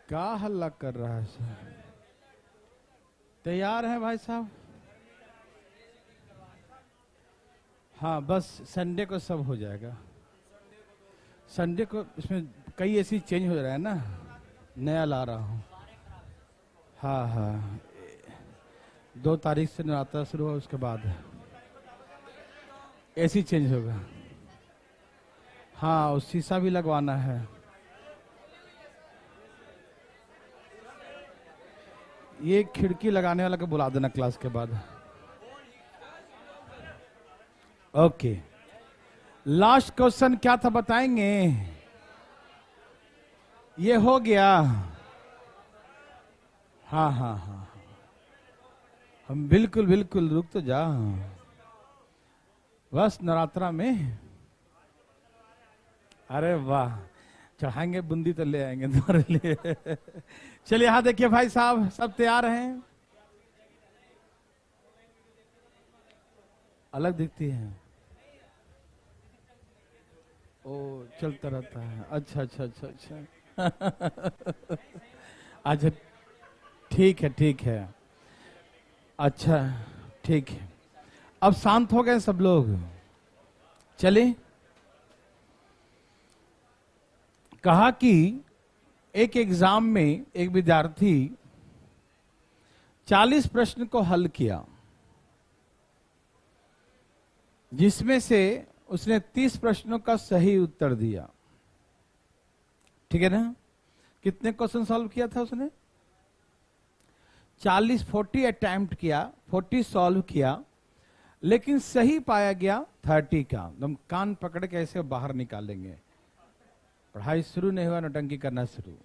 क्या हल्ला कर रहा है सर? तैयार है भाई साहब? हाँ, बस संडे को सब हो जाएगा। संडे को इसमें कई ऐसी चेंज हो रहा है ना, नया ला रहा हूँ। हाँ हाँ, 2 तारीख से नवरात्र शुरू हुआ, उसके बाद ऐसी चेंज होगा। हाँ, उस शीशा भी लगवाना है। ये खिड़की लगाने वाला को बुला देना क्लास के बाद। ओके, लास्ट क्वेश्चन क्या था बताएंगे? ये हो गया। हाँ हाँ हाँ, हम बिल्कुल बिल्कुल, रुक तो जा। बस नवरात्रा में, अरे वाह, चढ़ाएंगे बूंदी तो ले आएंगे तुम्हारे लिए। चलिए यहां देखिए भाई साहब, सब तैयार हैं? अलग दिखती है? ओ, चलता रहता है। अच्छा अच्छा अच्छा अच्छा। अच्छा, ठीक है ठीक है। अच्छा, ठीक है। अब शांत हो गए सब लोग? चलिए, कहा कि एक एग्जाम में एक विद्यार्थी 40 प्रश्न को हल किया, जिसमें से उसने 30 प्रश्नों का सही उत्तर दिया। ठीक है ना? कितने क्वेश्चन सॉल्व किया था उसने? 40 अटेम्प्ट किया, 40 सॉल्व किया, लेकिन सही पाया गया 30 का। तुम कान पकड़ के ऐसे बाहर निकालेंगे। पढ़ाई शुरू नहीं हुआ, नौटंकी करना शुरू।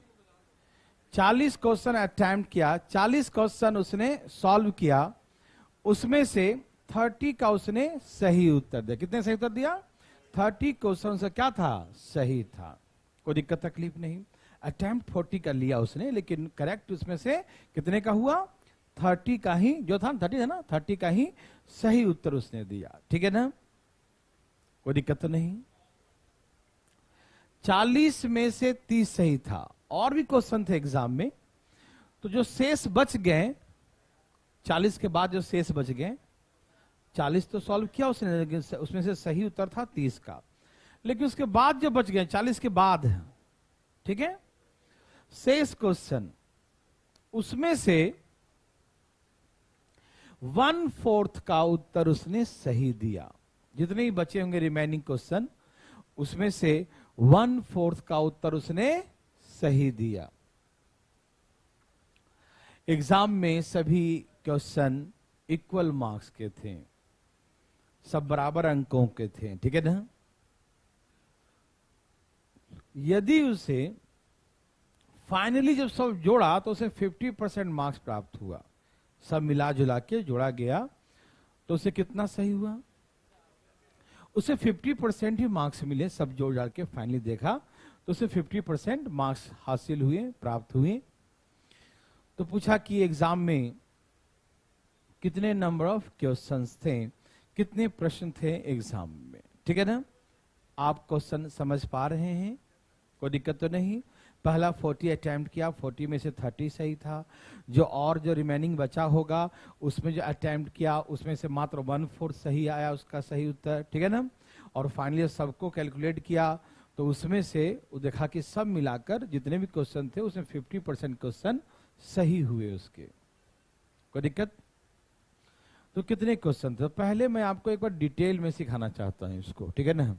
40 क्वेश्चन अटेम्प्ट किया, 40 क्वेश्चन उसने सॉल्व किया, उसमें से 30 का उसने सही उत्तर दिया। कितने सही उत्तर दिया? 30 क्वेश्चन से क्या था? सही था। कोई दिक्कत तकलीफ नहीं। अटेम्प्ट 40 का लिया उसने, लेकिन करेक्ट उसमें से कितने का हुआ? 30 का ही, जो था 30 है ना, 30 का ही सही उत्तर उसने दिया। ठीक है ना? कोई दिक्कत तो नहीं। 40 में से 30 सही था। और भी क्वेश्चन थे एग्जाम में, तो जो शेष बच गए, 40 के बाद जो शेष बच गए, 40 तो सॉल्व किया उसने, लेकिन उसमें से सही उत्तर था 30 का। लेकिन उसके बाद जो बच गए 40 के बाद, ठीक है, शेष क्वेश्चन, उसमें से 1/4 का उत्तर उसने सही दिया। जितने भी बचे होंगे रिमेनिंग क्वेश्चन, उसमें से 1/4 का उत्तर उसने सही दिया। एग्जाम में सभी क्वेश्चन इक्वल मार्क्स के थे, सब बराबर अंकों के थे। ठीक है ना? यदि उसे फाइनली जब सब जोड़ा तो उसे 50% मार्क्स प्राप्त हुआ। सब मिला जुला के जोड़ा गया तो उसे कितना सही हुआ? उसे 50% ही मार्क्स मिले। सब जोड़ जाड़ के फाइनली देखा तो उसे 50% मार्क्स हासिल हुए, प्राप्त हुए। तो पूछा कि एग्जाम में कितने नंबर ऑफ क्वेश्चंस थे, कितने प्रश्न थे एग्जाम में। ठीक है ना? आप क्वेश्चन समझ पा रहे हैं? कोई दिक्कत तो नहीं। पहला 40 अटेम्प्ट किया, 40 में से 30 सही था। जो रिमेनिंग बचा होगा, उसमें जो अटेम्प्ट किया उसमें से मात्र 1/4 सही आया, उसका सही उत्तर। ठीक है ना? और फाइनली सबको कैलकुलेट किया तो उसमें से वो देखा कि सब मिलाकर जितने भी क्वेश्चन थे उसमें 50% क्वेश्चन सही हुए उसके। कोई दिक्कत? तो कितने क्वेश्चन थे? पहले मैं आपको एक बार डिटेल में सिखाना चाहता हूं इसको। ठीक है ना?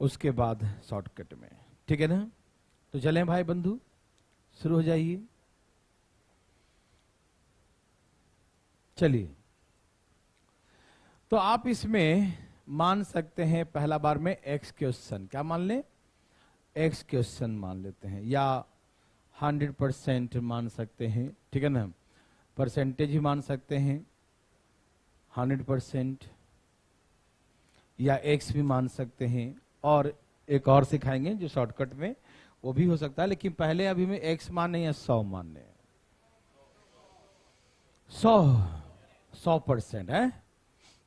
उसके बाद शॉर्टकट में। ठीक है ना? तो चलें भाई बंधु, शुरू हो जाइए। चलिए, तो आप इसमें मान सकते हैं पहला बार में x क्वेश्चन। क्या मान लें? x क्वेश्चन मान लेते हैं, या 100% मान सकते हैं। ठीक है ना? परसेंटेज ही मान सकते हैं 100%, या x भी मान सकते हैं। और एक और सिखाएंगे जो शॉर्टकट में, वो भी हो सकता है, लेकिन पहले अभी में x मानने या 100 मानने। 100% है।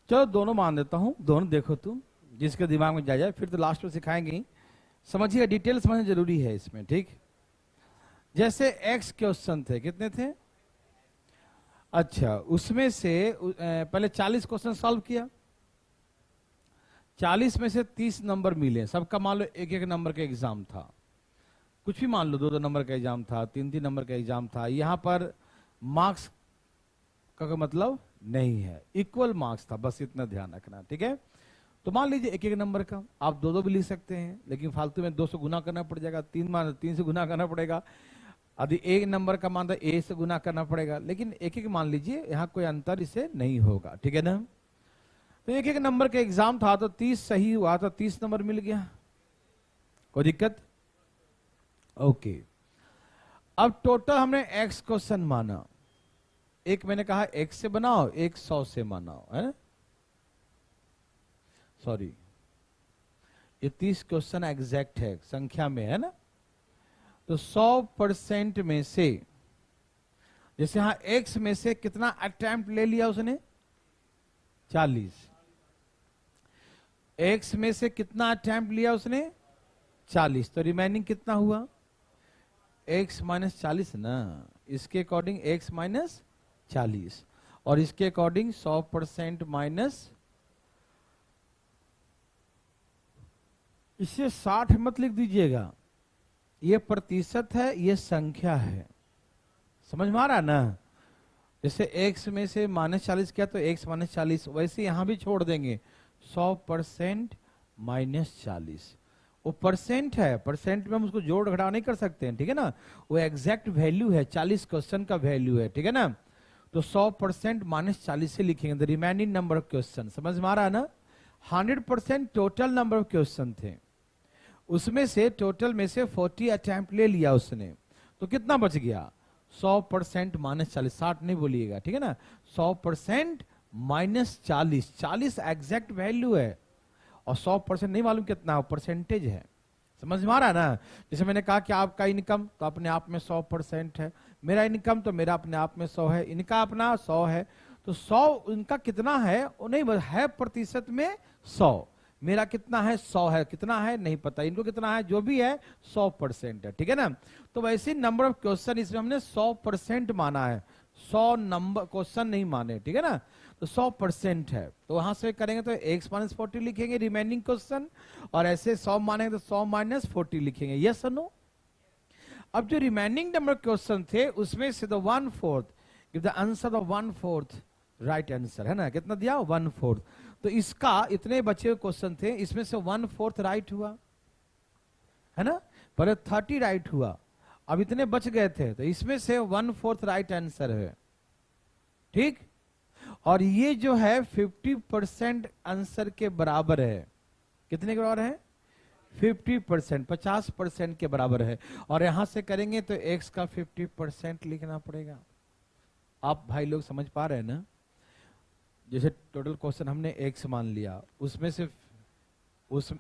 चलो दोनों मान देता हूं, दोनों देखो तुम, जिसके दिमाग में जाए। फिर तो लास्ट में सिखाएंगे ही। समझिए, डिटेल समझना जरूरी है इसमें। ठीक, जैसे एक्स क्वेश्चन थे, कितने थे? अच्छा, उसमें से पहले 40 क्वेश्चन सॉल्व किया, 40 में से 30 नंबर मिले, सबका मान लो एक एक नंबर का एग्जाम था, कुछ भी मान लो, 2-2 नंबर का एग्जाम था, 3-3 नंबर का एग्जाम था, यहां पर मार्क्स का मतलब नहीं है, इक्वल मार्क्स था, बस इतना ध्यान रखना, ठीक है? तो मान लीजिए एक एक नंबर का, आप 2-2 भी लिख सकते हैं, लेकिन फालतू में 2 से गुना करना पड़ जाएगा, 3 से गुना करना पड़ेगा, यदि एक नंबर का मान ए से गुना करना पड़ेगा, लेकिन एक एक मान लीजिए, यहाँ कोई अंतर इसे नहीं होगा, ठीक है ना? तो एक एक नंबर का एग्जाम था, तो 30 सही हुआ, तो 30 नंबर मिल गया, कोई दिक्कत? ओके। अब टोटल हमने एक्स क्वेश्चन माना, एक मैंने कहा एक्स से बनाओ, एक 100 से बनाओ, है ना? सॉरी, ये 30 क्वेश्चन एग्जैक्ट है, संख्या में है ना? तो 100% में से, जैसे यहां एक्स में से कितना अटेम्प्ट ले लिया उसने? 40। एक्स में से कितना अटेम्प्ट लिया उसने? 40। तो रिमेनिंग कितना हुआ? एक्स माइनस 40 ना, इसके अकॉर्डिंग एक्स माइनस 40, और इसके अकॉर्डिंग 100% माइनस, इसे 60 मत लिख दीजिएगा, ये प्रतिशत है, ये संख्या है, समझ में आ रहा है ना? जैसे x में से -40 किया तो x -40, वैसे यहां भी छोड़ देंगे, 100% -40, वो परसेंट है, परसेंट में हम उसको जोड़ घटा नहीं कर सकते हैं, ठीक है ना? वो एग्जैक्ट वैल्यू है, 40 क्वेश्चन का वैल्यू है, ठीक है ना? तो 100% -40 से लिखेंगे, the remaining number of question, समझ में आ रहा है ना? 100% टोटल नंबर ऑफ क्वेश्चन थे, उसमें से टोटल में से 40 अटेम्प्ट ले लिया उसने, तो कितना बच गया? 100% -40, 60 नहीं बोलिएगा, ठीक है ना? 100% -40, 40 एग्जैक्ट वैल्यू है, और 100% नहीं मालूम कितना है, परसेंटेज है, समझ में आ रहा है ना? जैसे मैंने कहा कि आपका इनकम तो अपने आप में 100% है, मेरा इनकम तो मेरा अपने आप में 100 है, इनका अपना 100 है, तो 100 उनका कितना है वो नहीं है, प्रतिशत में 100, मेरा कितना है? 100 है, कितना है नहीं पता, इनको कितना है, जो भी है 100% है, ठीक है ना? तो वैसे नंबर ऑफ क्वेश्चन इसमें हमने 100% माना है, 100 नंबर क्वेश्चन नहीं माने, ठीक है ना? तो 100% है, तो वहां से करेंगे तो x माइनस 40 लिखेंगे रिमेनिंग क्वेश्चन, और ऐसे 100 मानेंगे तो 100 माइनस 40 लिखेंगे, यस और नो? अब जो रिमेनिंग नंबर क्वेश्चन थे उसमें से the 1/4 give the answer the 1/4 right answer, है ना? कितना दिया? 1/4। तो इसका इतने बचे हुए क्वेश्चन थे, इसमें से 1/4 राइट हुआ, है ना? पहले 30 राइट हुआ, अब इतने बच गए थे, तो इसमें से 1/4 राइट आंसर है, ठीक? और ये जो है 50% आंसर के बराबर है, कितने के बराबर है? 50%, 50% के बराबर है, और यहां से करेंगे तो x का 50% लिखना पड़ेगा। आप भाई लोग समझ पा रहे हैं ना? जैसे टोटल क्वेश्चन हमने x मान लिया, उसमें से उस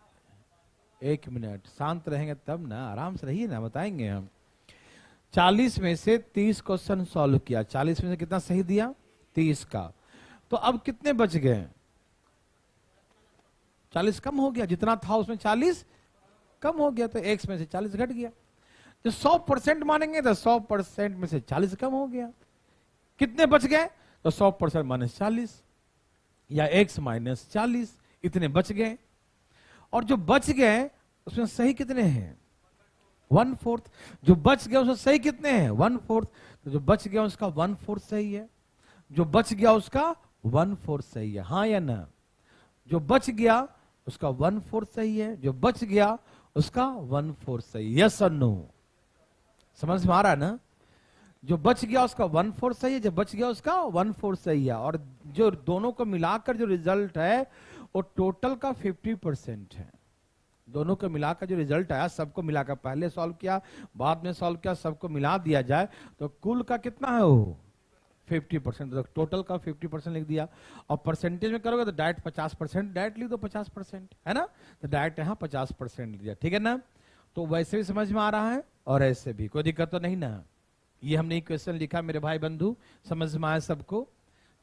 1 मिनट शांत रहेंगे तब ना, आराम से रहिए ना, बताएंगे हम। 40 में से 30 क्वेश्चन सॉल्व किया, 40 में से कितना सही दिया? 30 का, तो अब कितने बच गए? 40 कम हो गया, जितना था उसमें 40 कम हो गया, तो x में से 40 घट गया। जो 100% मानेंगे तो 100% में से 40 कम हो गया, कितने बच गए? तो 100% -40 या x -40, इतने बच गए, और जो बच गए उसमें सही कितने हैं? 1/4। जो बच गया उसमें सही कितने हैं? 1/4। तो जो बच गया उसका 1/4 सही है, जो बच गया उसका 1/4 सही है, हाँ या ना? जो बच गया उसका 1/4 सही है, जो बच गया उसका 1/4 सही, यस और नो? समझ में आ रहा है ना? जो बच गया उसका 1/4 सही है, जो बच गया उसका 1/4 सही है, और जो दोनों को मिलाकर जो रिजल्ट है वो टोटल का 50% है। दोनों को मिलाकर जो रिजल्ट आया, सबको मिलाकर पहले सॉल्व किया, बाद में सॉल्व किया, सबको मिला दिया जाए तो कुल का कितना है वो? 50%। तो टोटल का 50% लिख दिया, और परसेंटेज में करोगे तो डायरेक्ट 50%, डायरेक्ट लिख दो 50%, है ना? तो डायरेक्ट यहाँ 50% लिख दिया, ठीक है ना? तो वैसे भी समझ में आ रहा है, और ऐसे भी कोई दिक्कत तो नहीं ना? ये हमने एक क्वेश्चन लिखा मेरे भाई बंधु, समझ में आया सबको?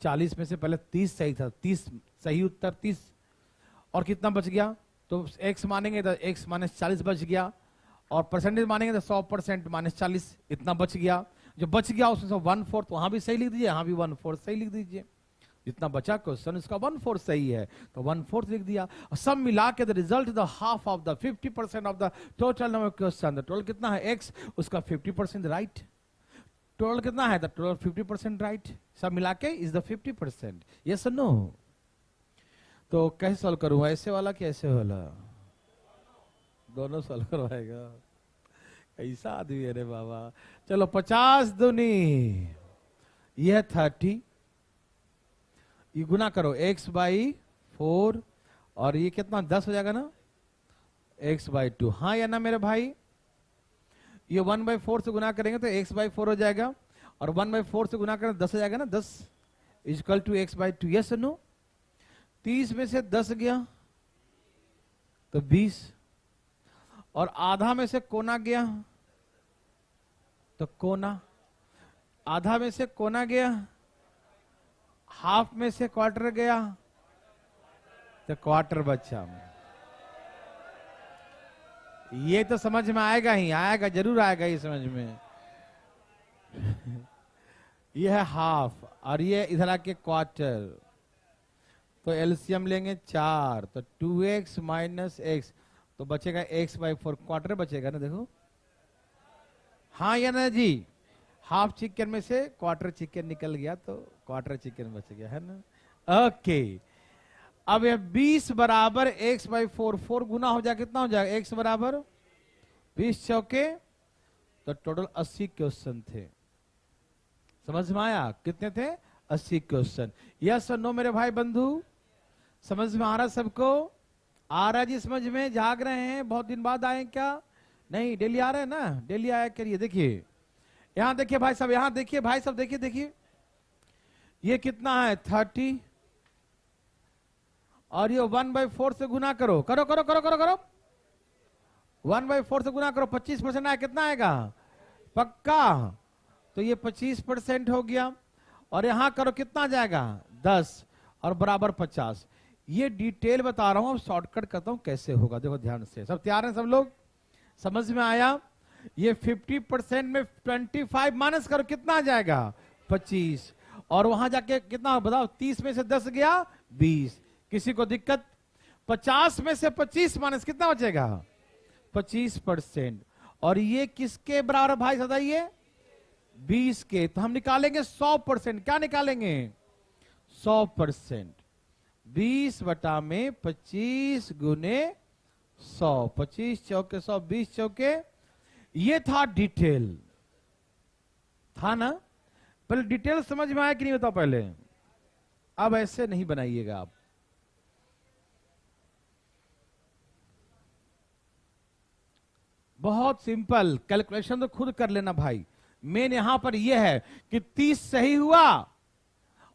40 में से पहले 30 सही था, 30 सही उत्तर 30, और कितना बच गया? तो x मानेंगे तो x -40 बच गया, और परसेंटेज मानेंगे तो 100% -40 इतना बच गया। जो बच गया उसमें से 1/4 वहां भी सही लिख दीजिए, यहाँ भी 1/4 सही लिख दीजिए। जितना बचा क्वेश्चन उसका 1/4 सही है तो 1/4 लिख दिया। और सब मिला के the result the half of the 50% of the total number question. The total कितना है x, उसका 50% राइट। टोटल कितना है? The total 50% right. सब मिला के इज द 50%। यस और नो? तो कैसे सॉल्व करूं, ऐसे वाला कि ऐसे वाला? दोनों सॉल्व करवाएगा? ऐसा आदमी है रे बाबा। चलो 50 दूनी यह 30, ये गुना करो x/4 और ये कितना 10 हो जाएगा ना, x/2। हाँ या ना मेरे भाई? ये 1/4 से गुना करेंगे तो x/4 हो जाएगा और 1/4 से गुना करें 10 हो जाएगा ना, 10 equal to x/2। Yes no? 30 में से 10 गया तो 20 और आधा में से कोना गया तो कोना, आधा में से कोना गया, हाफ में से क्वार्टर गया तो क्वार्टर बचा। ये तो समझ में आएगा ही आएगा, जरूर आएगा ये समझ में। ये है हाफ और ये इधर आके क्वार्टर, तो एलसीएम लेंगे 4 तो 2x - x तो बचेगा x/4 क्वार्टर बचेगा ना, देखो। हाँ या ना जी? हाफ चिकन में से क्वार्टर चिकन निकल गया तो क्वार्टर चिकन बच गया, है ना? ओके। अब ये 20 बराबर x/4, 4 गुना हो जाएगा, कितना हो जाएगा? x बराबर 20 चौके, तो टोटल 80 क्वेश्चन थे। समझ में आया? कितने थे? 80 क्वेश्चन। यस और नो मेरे भाई बंधु? समझ में आ रहा सबको? आ रहा जी समझ में? जाग रहे हैं? बहुत दिन बाद आए क्या? नहीं, डेली आ रहे हैं ना? डेली आया करिए। देखिए यहां देखिए भाई साहब, यहां देखिए भाई साहब, देखिए देखिए ये कितना है 30 और ये 1/4 से गुना करो, करो करो करो करो करो 1/4 से गुना करो, 25% आया, कितना आएगा? पक्का? तो ये 25% हो गया और यहां करो, कितना जाएगा? 10 और बराबर 50। ये डिटेल बता रहा हूं, अब शॉर्टकट करता हूं कैसे होगा। देखो ध्यान से, सब तैयार हैं सब लोग? समझ में आया? ये 50% में 25 माइनस करो, कितना आ जाएगा? 25 और वहां जाके कितना बताओ? 30 में से 10 गया 20। किसी को दिक्कत? 50 में से 25 माइनस कितना बचेगा? 25%। और ये किसके बराबर भाई बताइए? 20 के। तो हम निकालेंगे 100%। क्या निकालेंगे? 100%। 20 बटा में 25 गुने 100, 25 चौके 100, 20 चौके। ये था डिटेल, था ना? पहले डिटेल समझ में आया कि नहीं बताओ पहले? अब ऐसे नहीं बनाइएगा आप। बहुत सिंपल कैलकुलेशन तो खुद कर लेना भाई। मेन यहां पर यह है कि 30 सही हुआ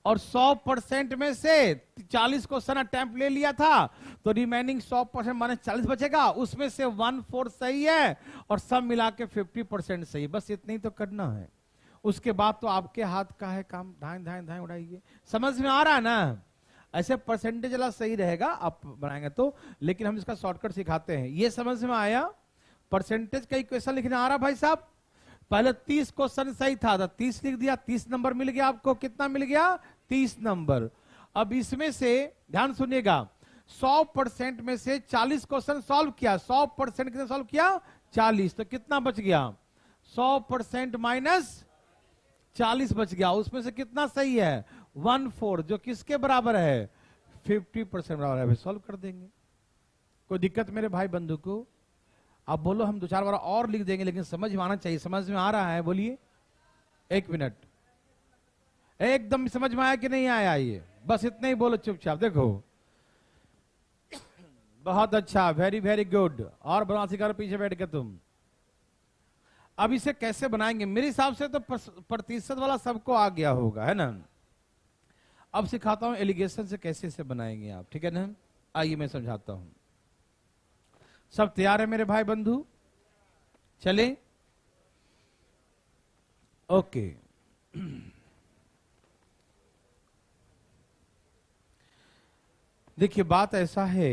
और 100% में से 40 क्वेश्चन अटेम्प्ट ले लिया था तो रिमेनिंग 100% माइनस 40 बचेगा, उसमें से 1/4 सही है और सब मिला के 50% सही। बस इतना ही तो करना है, उसके बाद तो आपके हाथ का है काम। धाए धाए धाए उड़ाइए। समझ में आ रहा है ना? ऐसे परसेंटेज वाला सही रहेगा आप बनाएंगे तो, लेकिन हम इसका शॉर्टकट सिखाते हैं। ये समझ में आया? परसेंटेज का इक्वेशन लिखने आ रहा भाई साहब? पहले 30 क्वेश्चन सही था तो 30 लिख दिया, 30 नंबर मिल गया आपको। कितना मिल गया? 30 नंबर। अब इसमें से ध्यान सुनिएगा, 100% में से 40 क्वेश्चन सॉल्व किया। 100% कितने सॉल्व किया? 40। तो कितना बच गया? 100% माइनस 40 बच गया। उसमें से कितना सही है? 1/4, जो किसके बराबर है? 50% बराबर है। सॉल्व कर देंगे। कोई दिक्कत मेरे भाई बंधु को? आप बोलो हम 2-4 बार और लिख देंगे, लेकिन समझ में आना चाहिए। समझ में आ रहा है? बोलिए। 1 मिनट, एकदम समझ में आया कि नहीं आया? ये बस इतना ही बोलो चुपचाप। देखो बहुत अच्छा, वेरी वेरी गुड। और बना सिखा रहे पीछे बैठ के तुम। अब इसे कैसे बनाएंगे? मेरे हिसाब से तो प्रतिशत वाला सबको आ गया होगा, है ना? अब सिखाता हूं एलिगेशन से कैसे इसे बनाएंगे आप, ठीक है ना? आइए मैं समझाता हूं। सब तैयार है मेरे भाई बंधु? चले? ओके। देखिए बात ऐसा है,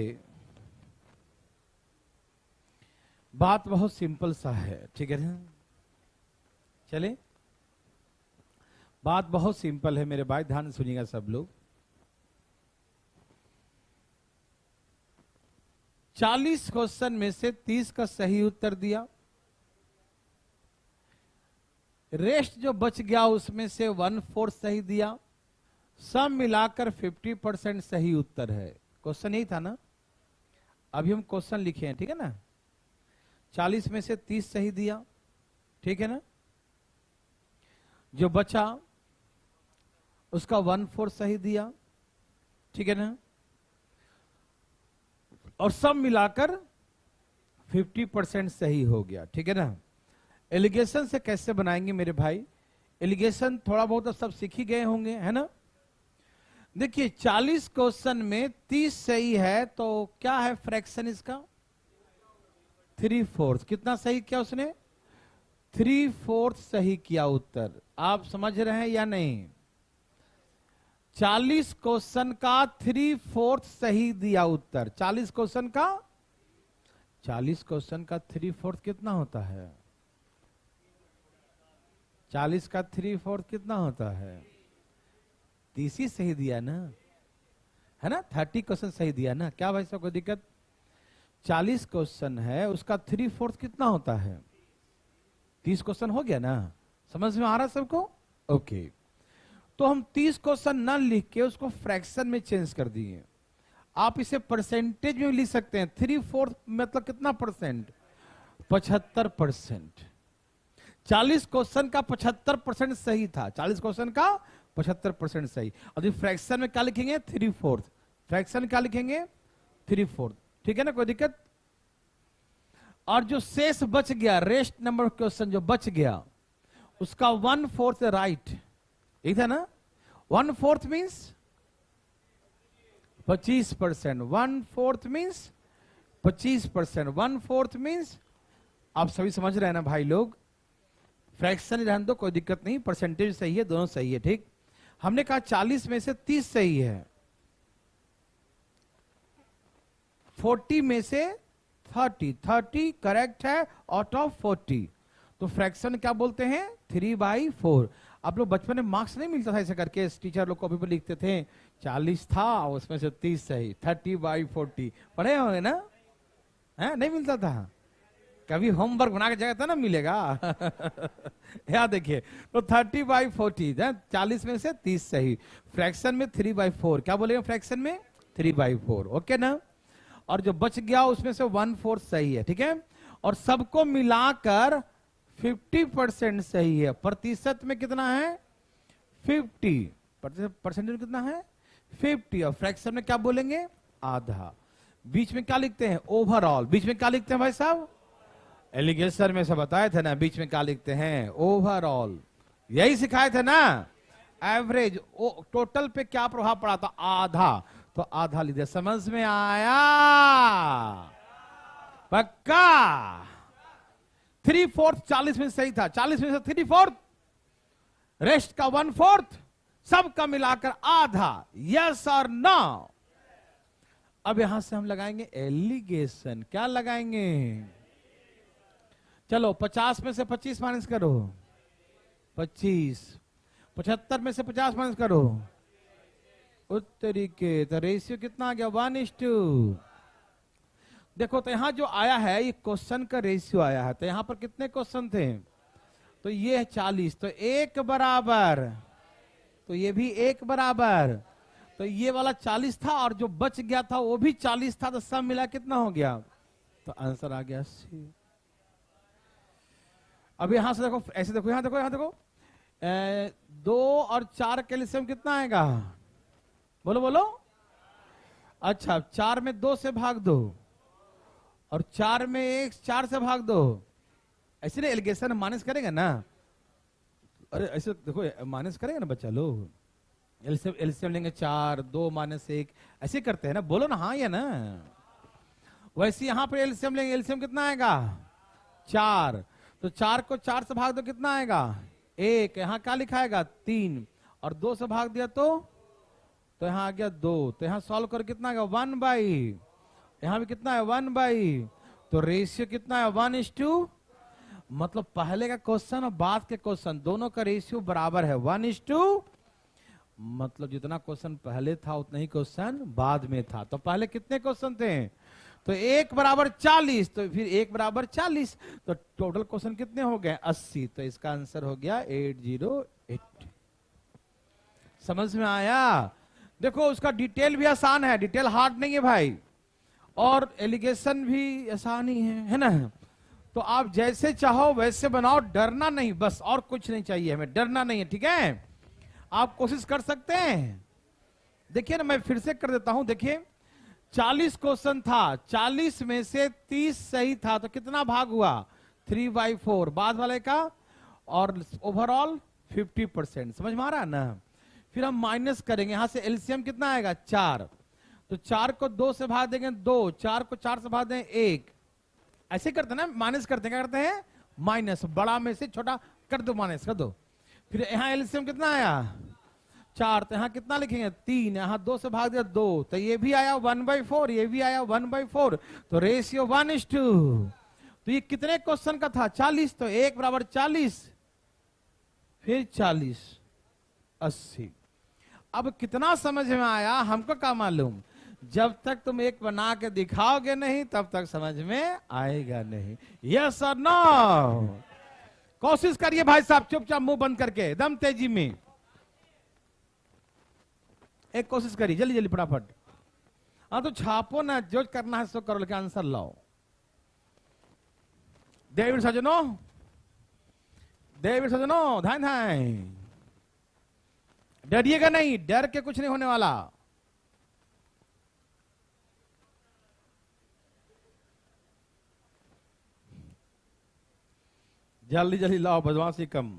बात बहुत सिंपल सा है, ठीक है ना? चले, बात बहुत सिंपल है मेरे भाई, ध्यान से सुनिएगा सब लोग। 40 क्वेश्चन में से 30 का सही उत्तर दिया, रेस्ट जो बच गया उसमें से 1/4 सही दिया, सब मिलाकर 50% सही उत्तर है। क्वेश्चन यही था ना? अभी हम क्वेश्चन लिखे हैं, ठीक है ना? 40 में से 30 सही दिया, ठीक है ना? जो बचा उसका 1/4 सही दिया, ठीक है ना? और सब मिलाकर 50% सही हो गया, ठीक है ना? एलिगेशन से कैसे बनाएंगे मेरे भाई? एलिगेशन थोड़ा बहुत अब सब सीख ही गए होंगे, है ना? देखिए 40 क्वेश्चन में 30 सही है तो क्या है फ्रैक्शन इसका? 3/4। कितना सही किया उसने? 3/4 सही किया उत्तर। आप समझ रहे हैं या नहीं? 40 क्वेश्चन का 3/4 सही दिया उत्तर। 40 क्वेश्चन का 3/4 कितना होता है? 40 का 3/4 कितना होता है? 30 ही सही दिया ना, है ना? 30 क्वेश्चन सही दिया ना, क्या भाई साहब कोई दिक्कत? 40 क्वेश्चन है, उसका 3/4 कितना होता है? 30 क्वेश्चन हो गया ना? समझ में आ रहा सबको? ओके। तो हम 30 क्वेश्चन न लिख के उसको फ्रैक्शन में चेंज कर दिए। आप इसे परसेंटेज में लिख सकते हैं। 3/4 मतलब कितना परसेंट? 75%। 40 क्वेश्चन का 75% सही था। 40 क्वेश्चन का 75% सही। और फ्रैक्शन में क्या लिखेंगे? 3/4। फ्रैक्शन क्या लिखेंगे? 3/4। ठीक है ना, कोई दिक्कत? और जो शेष बच गया, रेस्ट नंबर क्वेश्चन जो बच गया, उसका 1/4 राइट, यही था ना? 1/4 मीन्स 25%। 1/4 मीन्स 25%। 1/4 मीन्स, आप सभी समझ रहे हैं ना भाई लोग? फ्रैक्शन रहने दो, कोई दिक्कत नहीं, परसेंटेज सही है, दोनों सही है, ठीक? हमने कहा 40 में से 30 सही है, 40 में से 30 करेक्ट है आउट ऑफ 40। तो फ्रैक्शन क्या बोलते हैं? 3/4। आप लोग बचपन में मार्क्स नहीं मिलता था ऐसे करके, टीचर लोग कॉपी पर लिखते थे 40 था उसमें से 30 सही, 30/40। पढ़े होंगे ना? है नहीं मिलता था? कभी होमवर्क बना के जाएगा तो ना मिलेगा। याद देखिए, तो 30/40, 40 में से 30 सही। फ्रैक्शन में 3/4, क्या बोलेगा फ्रैक्शन में? 3/4। ओके ना? और जो बच गया उसमें से 1/4 सही है, ठीक है? और सबको मिलाकर 50% सही है। प्रतिशत में कितना है? 50। परसेंटेज में कितना है? 50। और फ्रैक्शन में क्या बोलेंगे? आधा। बीच में क्या लिखते हैं? ओवरऑल। बीच में क्या लिखते हैं भाई साहब? एलिगेशन में से बताए थे ना, बीच में क्या लिखते हैं? ओवरऑल। यही सिखाए थे ना? एवरेज। टोटल पे क्या प्रभाव पड़ा था? आधा। तो आधा लिख दिया। समझ में आया? पक्का? 3/4 40 में सही था, 40 में से 3/4, रेस्ट का 1/4, सबका मिलाकर आधा। यस और नो? अब यहां से हम लगाएंगे एलिगेशन। क्या लगाएंगे? चलो 50 में से 25 माइनस करो, 25। 75 में से 50 माइनस करो, उत्तरी के। तो रेशियो कितना आ गया? 1:2। देखो तो यहां जो आया है ये क्वेश्चन का रेशियो आया है। तो यहां पर कितने क्वेश्चन थे? तो ये है 40, तो 1 बराबर, तो ये भी 1 बराबर, तो ये वाला 40 था और जो बच गया था वो भी 40 था, तो सब मिला कितना हो गया? तो आंसर आ गया 80। अब यहां से देखो, ऐसे देखो, यहां देखो, यहां देखो, 2 और 4 के एलसीएम कितना आएगा? बोलो बोलो। अच्छा, 4 में 2 से भाग दो और 4 में 1 4 से भाग दो। ऐसे ना एलिगेशन माइनस करेगा ना? अरे ऐसे देखो, माइनस करेगा ना बच्चा लोग? एलसीएम लेंगे 4, 2 - 1, ऐसे करते हैं ना? बोलो ना हाँ या ना? वैसे यहां पर एलसीएम लेंगे, एलसीएम कितना आएगा? 4। तो 4 को 4 से भाग दो, कितना आएगा? 1। यहां क्या लिखाएगा? 3। और 2 से भाग दिया तो यहां आ गया 2। तो यहां सॉल्व कर कितना आ गया? 1/। यहां भी कितना है? 1/। तो रेशियो कितना है 1:2। मतलब पहले का क्वेश्चन और बाद के क्वेश्चन दोनों का रेशियो बराबर है 1:2। मतलब जितना क्वेश्चन पहले था उतना ही क्वेश्चन बाद में था। तो पहले कितने क्वेश्चन थे? तो 1 बराबर 40, तो फिर 1 बराबर 40, तो टोटल क्वेश्चन कितने हो गए 80। तो इसका आंसर हो गया 808। समझ में आया? देखो उसका डिटेल भी आसान है, डिटेल हार्ड नहीं है भाई, और एलिगेशन भी आसान ही है ना? तो आप जैसे चाहो वैसे बनाओ, डरना नहीं, बस और कुछ नहीं चाहिए हमें, डरना नहीं है, ठीक है? आप कोशिश कर सकते हैं। देखिए ना, मैं फिर से कर देता हूं। देखिए 40 क्वेश्चन था, 40 में से 30 सही था, तो कितना भाग हुआ 3/4 बाद वाले का, और ओवरऑल 50%। समझ में आ रहा है ना? फिर हम माइनस करेंगे, यहां से एलसीएम कितना आएगा 4, तो 4 को 2 से भाग देंगे 2, 4 को 4 से भाग देंगे 1। ऐसे करते हैं ना, माइनस करते हैं, क्या करते हैं माइनस, बड़ा में से छोटा कर दो, माइनस कर दो। फिर यहाँ एलसीएम कितना आया 4, तो यहाँ कितना लिखेंगे 3, यहाँ 2 से भाग दिया 2, तो ये भी आया 1/4, ये भी आया 1/4, तो रेशियो 1:2। तो ये कितने क्वेश्चन का था 40, तो 1 बराबर 40, फिर 40 80। अब कितना समझ में आया हमको क्या मालूम, जब तक तुम एक बना के दिखाओगे नहीं तब तक समझ में आएगा नहीं। यस और नो? कोशिश करिए भाई साहब, चुपचाप मुंह बंद करके एकदम तेजी में एक कोशिश करिए, जल्दी जल्दी फटाफट। हाँ तो छापो ना, जो करना है सो करो, लेकिन आंसर लाओ। डेविड सजनो, डेविड सजनो, धान धान, डरिएगा नहीं, डर के कुछ नहीं होने वाला। जल्दी जल्दी लाओ, बदमाशी कम।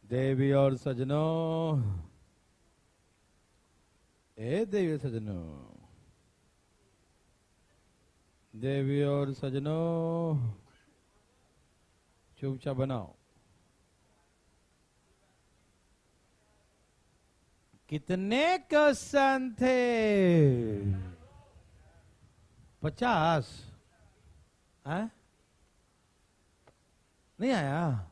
देवी और सजनों, ए देवी सजनों, देवी और सजनों, चुपचाप बनाओ। कितने क्वेश्चन थे 50? नहीं आया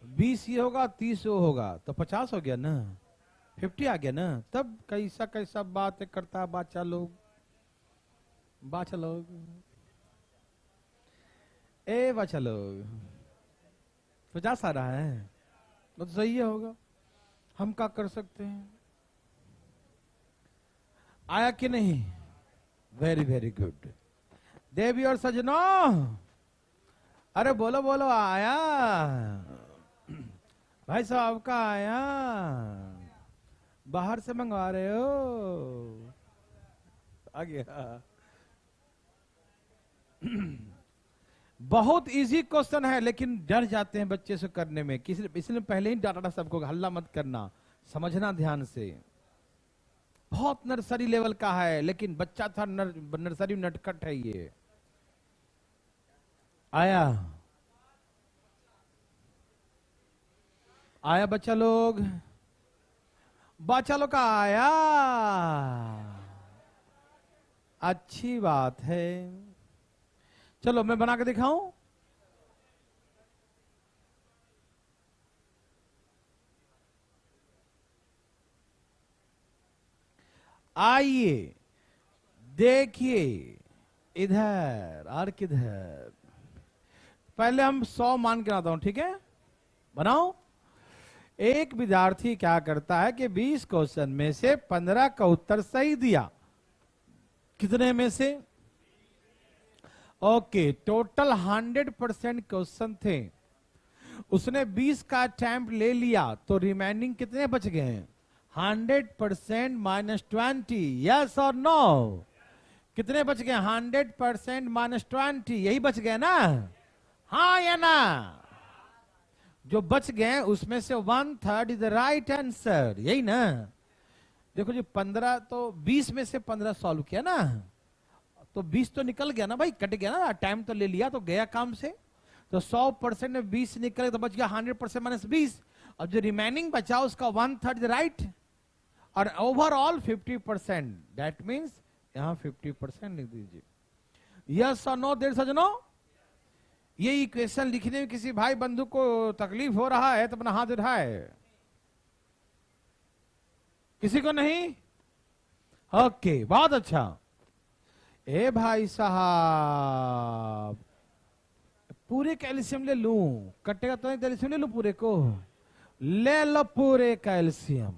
20 ये होगा, 30 वो होगा, तो 50 हो गया ना, 50 आ गया ना। तब कैसा कैसा बात करता है बाचा लोग, बाचा लोग, ए बाचा लोग, 50 आ रहा है तो सही है होगा, हम क्या कर सकते हैं। आया कि नहीं? Very very good. देवी और सजनों, अरे बोलो बोलो, आया भाई साहब का आया, बाहर से मंगवा रहे हो? आ गया। बहुत इजी क्वेश्चन है, लेकिन डर जाते हैं बच्चे से करने में, इसलिए पहले ही डाटा सबको, हल्ला मत करना, समझना ध्यान से। बहुत नर्सरी लेवल का है, लेकिन बच्चा था नर्सरी नटखट है ये। आया आया बच्चा लोग, बच्चा लोग का आया, अच्छी बात है। चलो मैं बना के दिखाऊं। आइए देखिए, इधर और किधर, पहले हम 100 मान के आता हूं, ठीक है? बनाओ। एक विद्यार्थी क्या करता है कि 20 क्वेश्चन में से 15 का उत्तर सही दिया। कितने में से? ओके, टोटल 100% क्वेश्चन थे, उसने 20 का अटेम्प्ट ले लिया, तो रिमेनिंग कितने बच गए हैं? 100% -20। यस और नो? कितने बच गए? 100% -20, यही बच गए ना? हाँ या ना? जो बच गए उसमें से 1/3 इज द राइट आंसर, यही ना? देखो जी 15, तो 20 में से 15 सॉल्व किया ना, तो 20 तो निकल गया ना भाई, कट गया ना, टाइम तो ले लिया, तो गया काम से। तो 100% में 20 निकले तो बच गया 100% -20, और जो रिमेनिंग बचा उसका 1/3 राइट। और ओवरऑल 50%, दैट मीन्स यहां 50% लिख दीजिए। यस और नो देर सजनो, ये इक्वेशन लिखने में किसी भाई बंधु को तकलीफ हो रहा है तो अपना हाथ उठाए। किसी को नहीं? ओके, बहुत अच्छा। ए भाई साहब, पूरे कैल्शियम ले लूं, कटेगा तो नहीं, कैल्शियम ले लूं पूरे को, ले लो पूरे कैल्शियम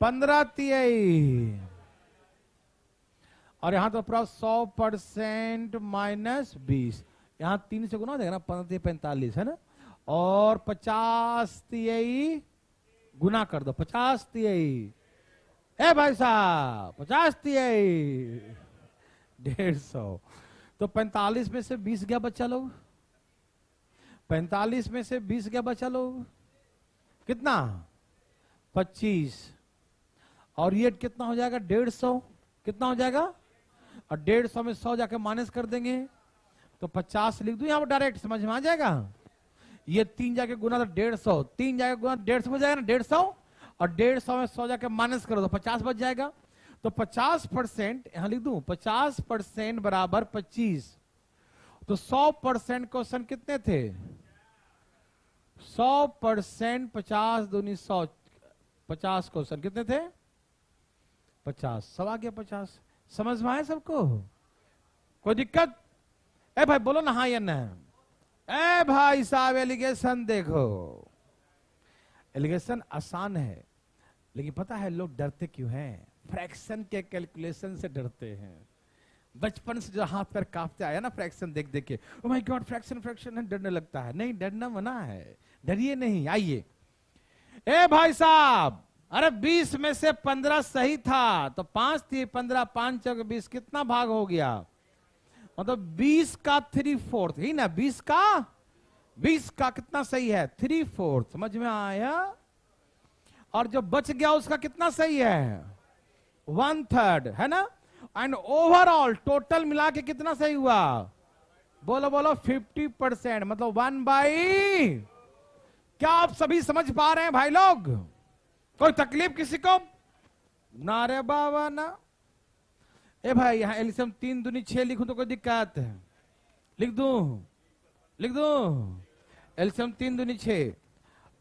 15 तिहाई, और यहां तो पूरा 100% -20, यहां 3 से गुना हो जाएगा ना, 15 45 है ना, और 50 तिहाई गुना कर दो, 50 तिहाई, ए भाई साहब 50 तिहाई 150, तो 45 में से 20 गया बच्चा लोग, 45 में से 20 गया बच्चा लोग, कितना? 25, और ये कितना हो जाएगा? 150, कितना हो जाएगा? और 150 में 100 जाके माइनस कर देंगे तो 50 लिख दूं यहां पर, डायरेक्ट समझ में आ जाएगा। ये 3 जाके गुना तो 150, 3 जाके गुना 150 हो जाएगा ना, 150, और 150 में 100 जाके माइनस करो तो 50 बच जाएगा। तो 50% यहां लिख दूं, 50% बराबर 25, तो 100% क्वेश्चन कितने थे? 100% 50 दूनी 100, 50 क्वेश्चन कितने थे? 50, सब आ गया 50। समझ में आया सबको? कोई दिक्कत? ए भाई बोलो ना हाँ या ना। ए भाई साहब एलिगेशन देखो, एलिगेशन आसान है, लेकिन पता है लोग डरते क्यों हैं? फ्रैक्शन के कैलकुलेशन से डरते हैं। बचपन से जो हाथ पैर कांपते आया ना फ्रैक्शन देख देख के, oh my God fraction fraction है, डरने लगता है। नहीं, डरना मना है, डरिए नहीं। आइए, ए भाई साहब, अरे 20 में से 15 सही था, तो 5 थी 15, 5 चौके 20, कितना भाग हो गया? मतलब 20 का 3/4 ही ना, 20 का कितना सही है? 3/4, समझ में आया? और जो बच गया उसका कितना सही है? 1/3 है ना। एंड ओवरऑल टोटल मिला के कितना सही हुआ? बोलो बोलो 50%, मतलब 1/, क्या आप सभी समझ पा रहे हैं भाई लोग? कोई तकलीफ किसी को? ना रे बाबा ना। ए भाई यहां एल्सियम 3 दूनी 6 लिखूं तो कोई दिक्कत है? लिख दूं एल्सियम 3 दूनी 6।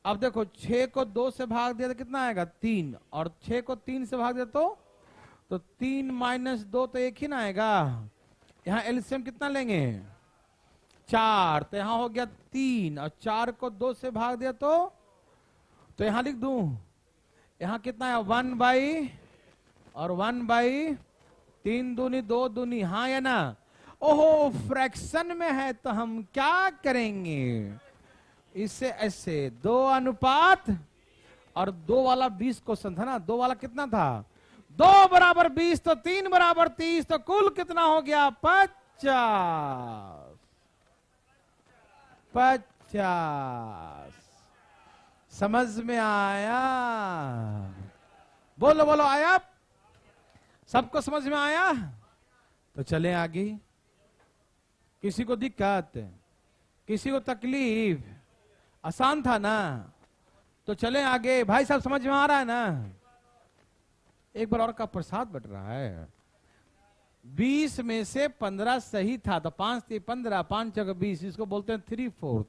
अब देखो 6 को 2 से भाग दिया तो कितना आएगा? 3, और 6 को 3 से भाग दिया तो 3 - 2 तो 1 ही ना आएगा। यहां एल्सियम कितना लेंगे? 4, तो यहां हो गया 3, और 4 को 2 से भाग दिया तो यहां लिख दूं, यहां कितना है? 1/, और 1/, 3 दूनी 2 दूनी, हाँ या ना? ओहो, फ्रैक्शन में है तो हम क्या करेंगे? इससे ऐसे 2 अनुपात, और 2 वाला 20 क्वेश्चन था ना, 2 वाला कितना था? 2 बराबर 20, तो 3 बराबर 30, तो कुल कितना हो गया? 50। समझ में आया? बोलो बोलो, आया? सबको समझ में आया? तो चलें आगे। किसी को दिक्कत, किसी को तकलीफ? आसान था ना, तो चलें आगे। भाई साहब समझ में आ रहा है ना? एक बार और का प्रसाद बट रहा है। 20 में से 15 सही था, तो 5 थी 15, 5 चौके 20, इसको बोलते हैं 3/4,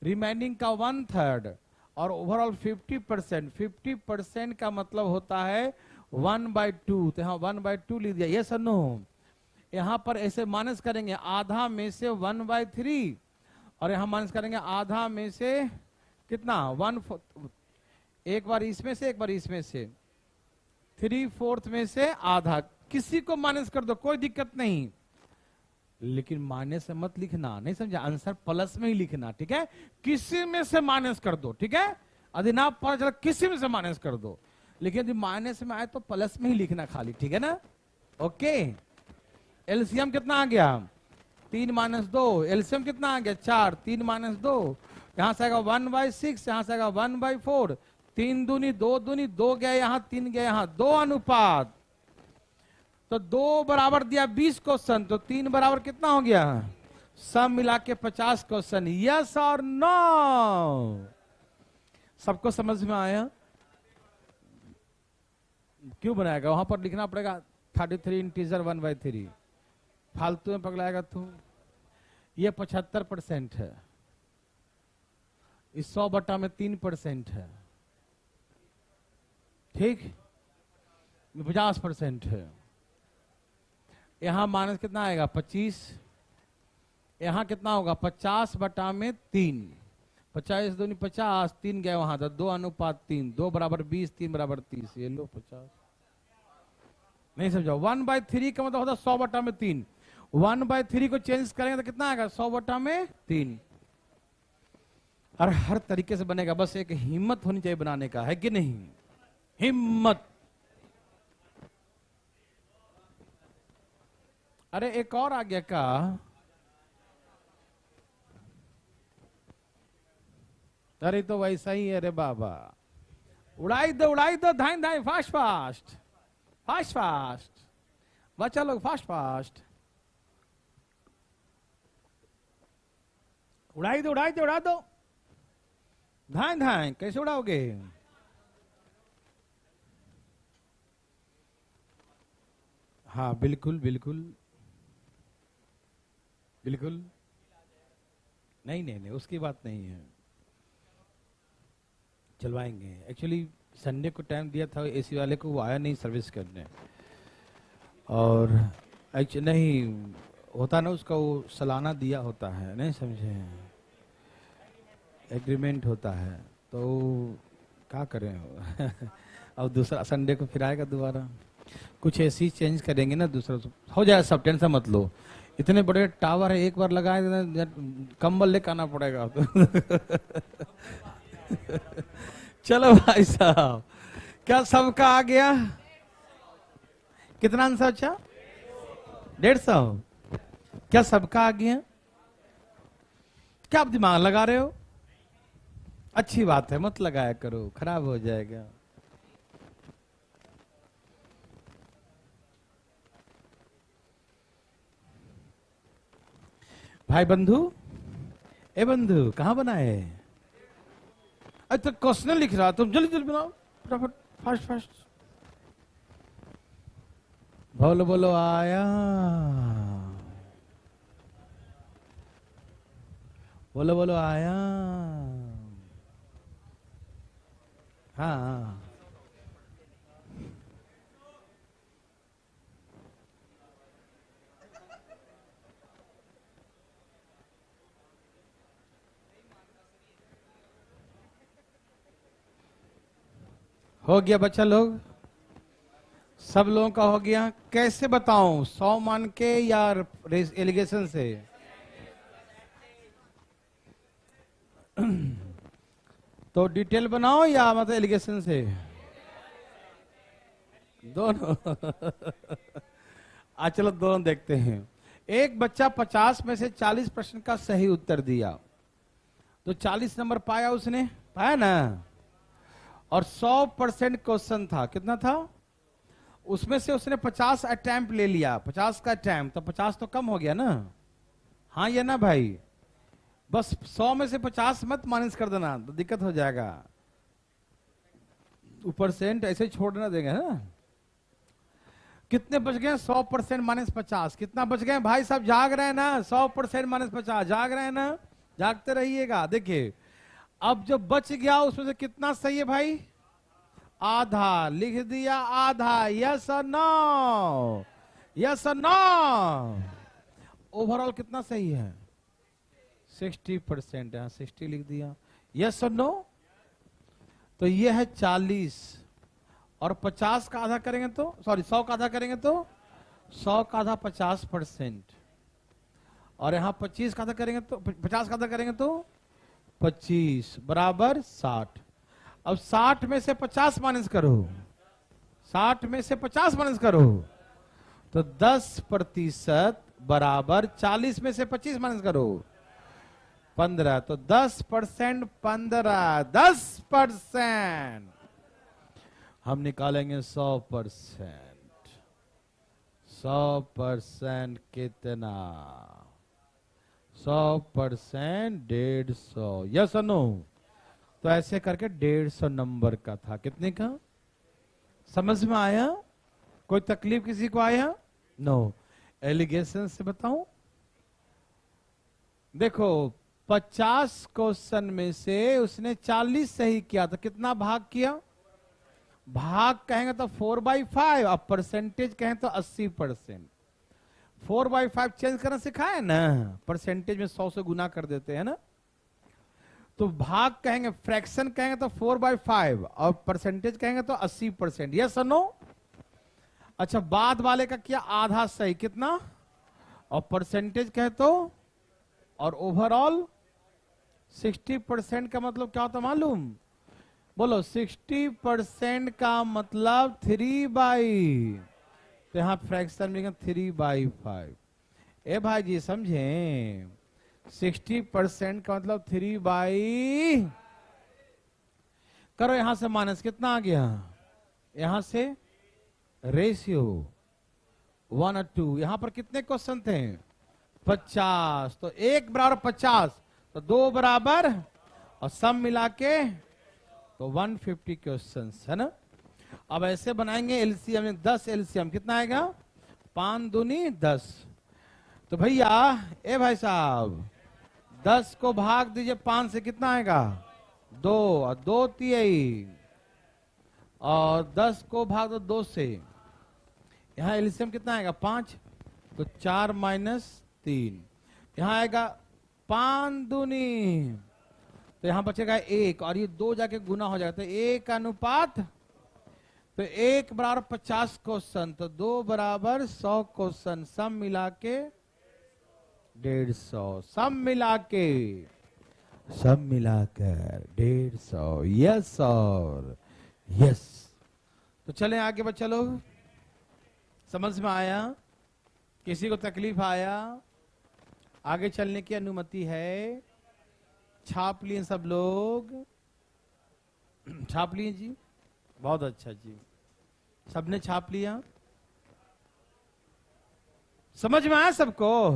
रिमाइंडिंग का 1/3, और ओवरऑल 50% का मतलब होता है 1/2, तो यहाँ 1/2 लिख दिया। ये सर नो, यहां पर ऐसे माइनस करेंगे, आधा में से 1/3, और यहां माइनस करेंगे आधा में से कितना? 1/4, एक बार इसमें से एक बार इसमें से, 3/4 में से आधा। किसी को माइनस कर दो, कोई दिक्कत नहीं, लेकिन माइनस में मत लिखना, नहीं समझा? आंसर प्लस में ही लिखना, ठीक है? किसी में से माइनस कर दो, ठीक है? यदि ना पता चला किसी में से माइनस कर दो, लेकिन यदि माइनस में आए तो प्लस में ही लिखना खाली, ठीक है ना? ओके। एलसीएम कितना आ गया? 3 - 2, एलसीएम कितना आ गया? 4, 3 - 2, यहां से आएगा 1/6, यहां से आएगा 1/4, 3 दूनी 2 दूनी 2 गया यहां, 3 गया यहां, 2 अनुपात, तो 2 बराबर दिया 20 क्वेश्चन, तो 3 बराबर कितना हो गया? सब मिला के 50 क्वेश्चन। यस और नो? सबको समझ में आया? क्यों बनाएगा? वहां पर लिखना पड़ेगा 33 इंटीजर 1/3। फालतू में पगलाएगा तू। ये 75% है, इस 100 में 3% है, ठीक, 50% है। यहां माइनस कितना आएगा? 25। यहां कितना होगा? 50/3। 50 दूनी 50, 3 गए वहां था, 2:3, 2 = 20, 3 = 30। ये लो 50। नहीं समझो? 1/3 का मतलब होता 100/3। 1/3 को चेंज करेंगे तो कितना आएगा? 100/3। और हर तरीके से बनेगा, बस एक हिम्मत होनी चाहिए बनाने का, है कि नहीं? हिम्मत। अरे एक और आ गया का, अरे तो वैसा ही है रे बाबा। उड़ाई दो धाई धाई, फास्ट फास्ट, फास्ट फास्ट, बच्चा लोग फास्ट फास्ट। उड़ा दो धाई धाई। कैसे उड़ाओगे? हाँ बिल्कुल बिल्कुल बिल्कुल। नहीं नहीं नहीं, उसकी बात नहीं है, चलवाएंगे। एक्चुअली संडे को टाइम दिया था एसी वाले को, वो आया नहीं सर्विस करने। और एक्चुअली नहीं होता ना, उसका वो सालाना दिया होता है, नहीं समझे, एग्रीमेंट होता है, तो क्या करें। अब दूसरा संडे को फिर आएगा दोबारा, कुछ ऐसी चेंज करेंगे ना, दूसरा हो जाए, सब टेंशन मत लो। इतने बड़े टावर है, एक बार लगाए कंबल लेकर आना पड़ेगा। चलो भाई साहब, क्या सबका आ गया? कितना आंसर? अच्छा 150। क्या सबका आ गया? क्या आप दिमाग लगा रहे हो? अच्छी बात है, मत लगाया करो, खराब हो जाएगा। भाई बंधु, ए बंधु, कहां बनाए? अच्छा क्वेश्चन लिख रहा, तुम जल्दी जल्दी बनाओ, फटाफट, फास्ट फास्ट। बोलो बोलो आया, बोलो बोलो आया। हाँ हो गया बच्चा लोग, सब लोगों का हो गया। कैसे बताऊं, 100 मान के या एलिगेशन से? तो डिटेल बनाओ या मतलब एलिगेशन से? दोनों। आज चलो दोनों देखते हैं। एक बच्चा 50 में से 40 प्रश्न का सही उत्तर दिया, तो 40 नंबर पाया उसने, पाया ना? और 100% क्वेश्चन था, कितना था? उसमें से उसने 50 अटेम्प्ट ले लिया, 50 का अटेम्प्ट, तो 50 तो कम हो गया ना? हाँ या ना भाई? बस 100 में से 50 मत माइनस कर देना, तो दिक्कत हो जाएगा। परसेंट ऐसे छोड़ना देंगे ना। कितने बच गए? 100% -50। कितना बच गए भाई साहब? जाग रहे हैं ना? 100% -50 जाग रहे हैं ना? जागते रहिएगा। देखिए अब जो बच गया उसमें से कितना सही है भाई? आधा लिख दिया, आधा। यस और नो? यस और नो? ओवरऑल कितना सही है? 60% है, 60 लिख दिया। यस और नो? तो ये है 40, और 50 का आधा करेंगे तो, सॉरी 100 का आधा करेंगे तो 100 का आधा 50%, और यहां 25 का आधा करेंगे तो 50 का आधा करेंगे तो 25 बराबर 60। अब 60 में से 50 माइनस करो, 60 में से 50 माइनस करो, तो 10% बराबर 40 में से 25 माइनस करो 15, तो 10%, 15, 10%। हम निकालेंगे 100%। 100% कितना? 100% 150। यस और नो? तो ऐसे करके 150 नंबर का था। कितने का? समझ में आया? कोई तकलीफ किसी को आया? नो। एलिगेशन से बताऊं, देखो 50 क्वेश्चन में से उसने 40 सही किया, तो कितना भाग किया? भाग कहेंगे तो 4/5, अब परसेंटेज कहें तो 80%। 4/5 चेंज करना सिखाया ना, परसेंटेज में 100 से गुना कर देते हैं ना। तो भाग कहेंगे, फ्रैक्शन कहेंगे तो 4/5 और परसेंटेज कहेंगे तो 80%। यस और नो? अच्छा, बाद वाले का किया आधा सही, कितना? और परसेंटेज कहे तो, और ओवरऑल 60% का मतलब क्या होता मालूम? बोलो, 60% का मतलब 3/, तो यहां फ्रैक्शन में 3/5। ए भाई जी समझें, 60% का मतलब 3/, करो यहां से माइनस, कितना आ गया? यहां से रेशियो 1 और 2। यहां पर कितने क्वेश्चन थे? 50। तो 1 बराबर 50, तो 2 बराबर, और सब मिला के तो 150 क्वेश्चंस है ना। अब ऐसे बनाएंगे एलसीएम, 10 एलसीएम कितना आएगा? 5 दूनी 10। तो भैया, ए भाई साहब, 10 को भाग दीजिए 5 से, कितना आएगा? 2, और 2 तिहाई, और 10 को भाग दो 2 से, यहां एलसीएम कितना आएगा? 5, तो 4 - 3, यहां आएगा 5 दूनी, तो यहां बचेगा 1, और ये 2 जाके गुना हो जाएगा, तो 1 अनुपात, तो 1 बराबर 50 क्वेश्चन, तो 2 बराबर 100 क्वेश्चन, सब मिला के 150, सब मिलाकर 150। यस और यस। तो चलें आगे बच्चा लोग, समझ में आया? किसी को तकलीफ आया? आगे चलने की अनुमति है? छाप लिए सब लोग? छाप लिए जी? बहुत अच्छा जी, सबने छाप लिया? समझ में आया सबको?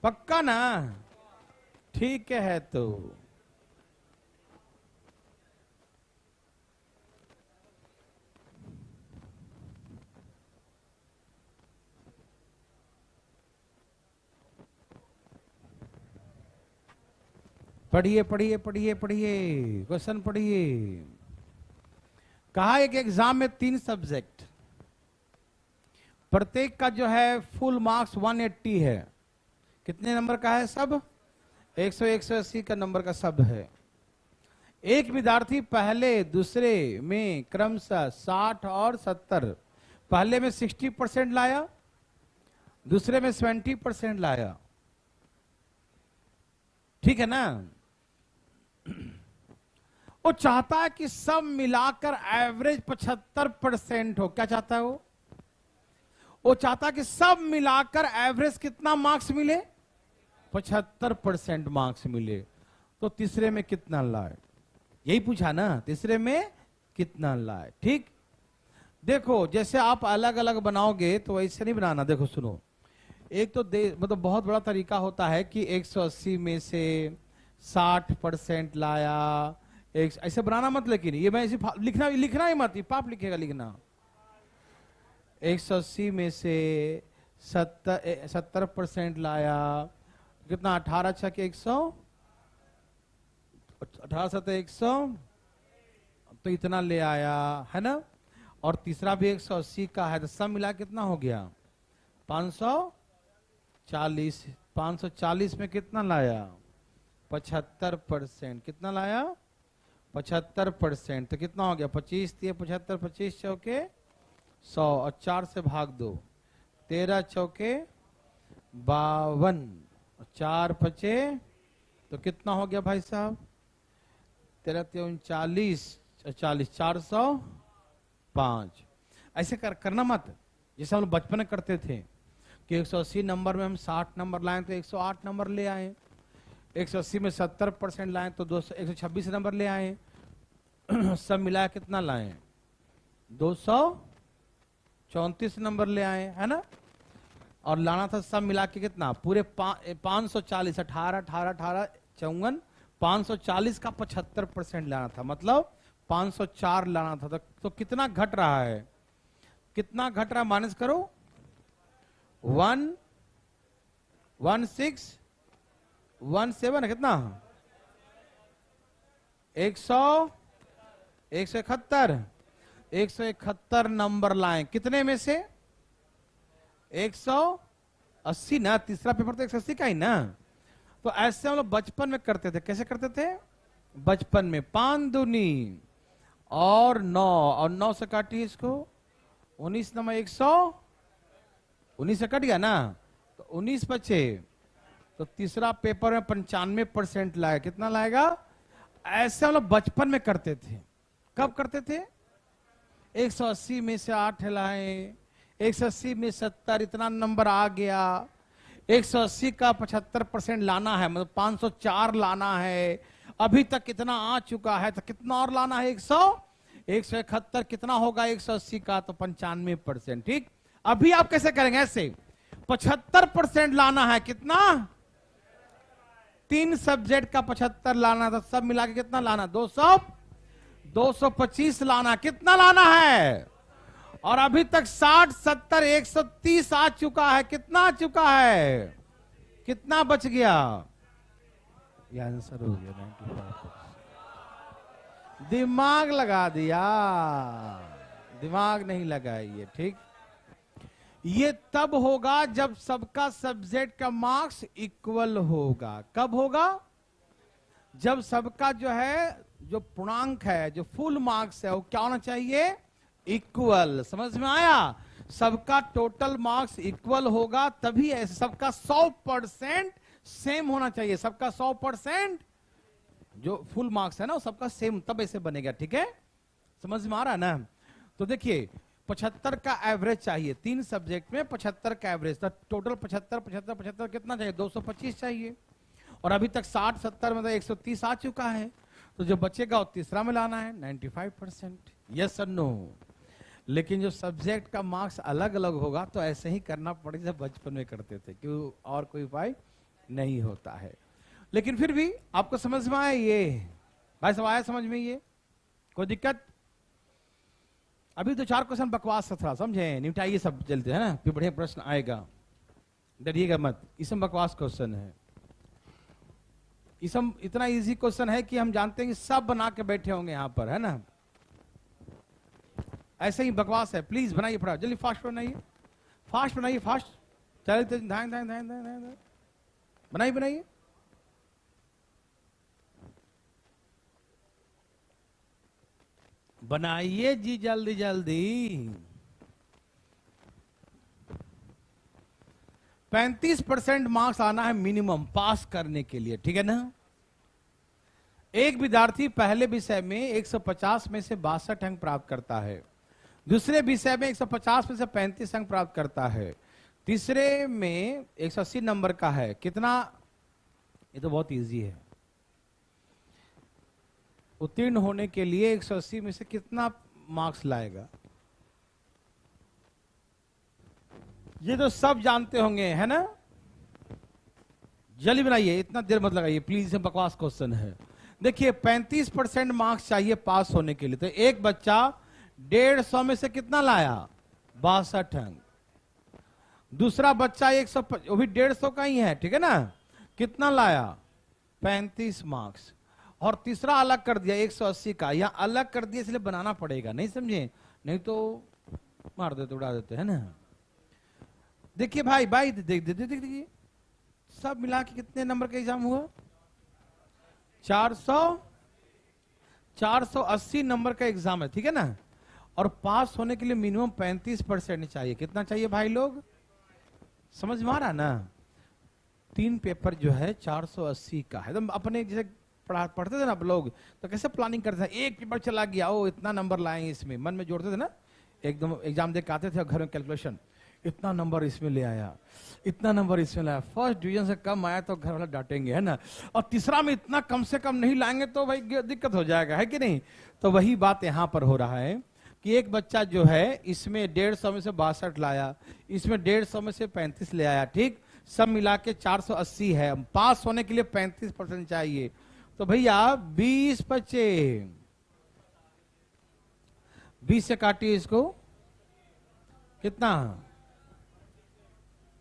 पक्का ना? ठीक है। तो पढ़िए पढ़िए पढ़िए पढ़िए, क्वेश्चन पढ़िए। कहा एक एग्जाम में 3 सब्जेक्ट, प्रत्येक का जो है फुल मार्क्स 180 है। कितने नंबर का है? सब 100 180 का नंबर का सब है। एक विद्यार्थी पहले दूसरे में क्रमशः 60 और 70, पहले में 60% लाया, दूसरे में 70% लाया। ठीक है ना? वो चाहता है कि सब मिलाकर एवरेज 75% हो। क्या चाहता है वो? वो चाहता है कि सब मिलाकर एवरेज कितना मार्क्स मिले? 75% मार्क्स मिले। तो तीसरे में कितना लाए? यही पूछा ना, तीसरे में कितना लाए। ठीक, देखो जैसे आप अलग अलग बनाओगे तो वैसे नहीं बनाना। देखो सुनो, एक तो मतलब बहुत बड़ा तरीका होता है कि 180 में से 60% लाया, ऐसे बनाना मत। लेकिन ये मैं ऐसे लिखना ही मत, पाप लिखेगा लिखना। 180 में से 70% लाया, कितना? 18 छः के 100, 18 7 100, तो इतना ले आया है ना। और तीसरा भी 180 का है, तो सब मिला कितना हो गया? 540। 540 में कितना लाया? 75%। कितना लाया? 75%। तो कितना हो गया? 25 × 75, 25 चौके 100, और 4 से भाग दो, 13 चौके 52, 4 पचे, तो कितना हो गया भाई साहब? 13 × 40, 40, 405। ऐसे करना मत जैसे हम लोग बचपन में करते थे कि 180 नंबर में हम 60 नंबर लाएं तो 108 नंबर ले आए, 180 में 70% लाएं तो 126 नंबर ले आए। सब मिलाया कितना लाएं? 234 नंबर ले आए, है ना। और लाना था सब मिला के कितना? पूरे 540, 18 18 18 54, 540 का 75% लाना था, मतलब 504 लाना था, तो कितना घट रहा है, कितना घट रहा है, माइनस करो 11617 है कितना, 171 नंबर लाए, कितने में से 180 ना, तीसरा पेपर तो 180 का ही ना। तो ऐसे हम लोग बचपन में करते थे, कैसे करते थे बचपन में, 5 दूनी और 9 और 9 से काटिए इसको, 19 नंबर 119 से कट गया ना, तो 19 बचे, तो तीसरा पेपर में 95% लाए, कितना लाएगा। ऐसे हम लोग बचपन में करते थे। कब करते थे, 180 में से 8 लाए, 180 में 70, इतना नंबर आ गया, 180 का 75% लाना है, मतलब 504 लाना है, अभी तक कितना आ चुका है, तो कितना और लाना है, 171, कितना होगा 180 का, तो 95%। ठीक, अभी आप कैसे करेंगे, ऐसे 75% लाना है, कितना, 3 सब्जेक्ट का 75 लाना था, सब मिला के कितना लाना, 225 लाना, कितना लाना है, और अभी तक 60, 70, 130 आ चुका है, कितना आ चुका है, कितना बच गया, ये आंसर हो गया 95%। दिमाग लगा दिया, दिमाग नहीं लगाइए। ठीक, ये तब होगा जब सबका सब्जेक्ट का मार्क्स इक्वल होगा। कब होगा, जब सबका जो है, जो पूर्णांक है, जो फुल मार्क्स है, वो क्या होना चाहिए, इक्वल। समझ में आया, सबका टोटल मार्क्स इक्वल होगा, तभी ऐसे सबका 100% सेम होना चाहिए, सबका 100% जो फुल मार्क्स है ना, वो सबका सेम, तब ऐसे बनेगा। ठीक है, समझ में आ रहा है ना। तो देखिए 75 का एवरेज चाहिए, 3 सब्जेक्ट में 75 का एवरेज, तो टोटल 75 कितना चाहिए, 225 चाहिए, और अभी तक 60, 70 में तो 130 आ चुका है, तो जो बचेगा वो तीसरा में लाना है, 95%। यस और नो। लेकिन जो सब्जेक्ट का मार्क्स अलग अलग होगा तो ऐसे ही करना पड़ेगा, जब बचपन में करते थे, क्यों और कोई उपाय नहीं होता है। लेकिन फिर भी आपको समझ में आया, ये भाई सब आया समझ में, ये कोई दिक्कत। अभी 2-4 क्वेश्चन बकवास था, समझे, निपटाइए सब जल्दी, है ना, फिर बढ़िया प्रश्न आएगा, डरिएगा मत। इसमें बकवास क्वेश्चन है, इसम इतना इजी क्वेश्चन है कि हम जानते हैं कि सब बना के बैठे होंगे यहाँ पर, है ना, ऐसे ही बकवास है। प्लीज बनाइए, फटाफट जल्दी, फास्ट बनाइए, फास्ट बनाइए, फास्ट, चलिए बनाइए बनाइए। बनाइए जी, जल्दी जल्दी। 35% मार्क्स आना है मिनिमम पास करने के लिए, ठीक है ना। एक विद्यार्थी पहले विषय में 150 में से 62 अंक प्राप्त करता है, दूसरे विषय में 150 में से 35 अंक प्राप्त करता है, तीसरे में 180 नंबर का है, कितना, ये तो बहुत इजी है, उत्तीर्ण होने के लिए 180 में से कितना मार्क्स लाएगा, ये तो सब जानते होंगे, है ना। जल्दी बनाइए, इतना देर मत लगाइए प्लीज, बकवास क्वेश्चन है। देखिए 35% मार्क्स चाहिए पास होने के लिए, तो एक बच्चा 150 में से कितना लाया, 62 अंक, दूसरा बच्चा 100, वो भी 150 का ही है, ठीक है ना, कितना लाया, 35 मार्क्स, और तीसरा अलग कर दिया 180 का, या अलग कर दिया इसलिए बनाना पड़ेगा, नहीं समझे, नहीं तो मार देते, उड़ा देते, है ना। देखिए भाई भाई देखिए सब मिला के कितने नंबर का एग्जाम हुआ, 480 नंबर का एग्जाम है, ठीक है ना, और पास होने के लिए मिनिमम 35% चाहिए, कितना चाहिए भाई लोग, समझ में आ रहा ना। 3 पेपर जो है 480 का है, तो अपने जैसे पढ़ते थे ना आप लोग, तो कैसे प्लानिंग करते थे, एक पेपर चला गया, ओ इतना नंबर लाएंगे, इसमें मन में जोड़ते थे ना, एकदम एग्जाम दे के आते थे और घर में कैलकुलेशन, इतना नंबर इसमें ले आया, इतना नंबर इसमें लाया, फर्स्ट डिवीजन से कम आया तो घर वाला डांटेंगे, है ना, और तीसरा में इतना कम से कम नहीं लाएंगे तो भाई दिक्कत हो जाएगा, है कि नहीं। तो वही बात यहां पर हो रहा है कि एक बच्चा जो है इसमें 150 में से 62 लाया, इसमें 150 में से 35 ले आया, ठीक, सब मिला के 480 है, पास होने के लिए 35% चाहिए, तो भैया 20 बचे, 20 से काटिए इसको, कितना?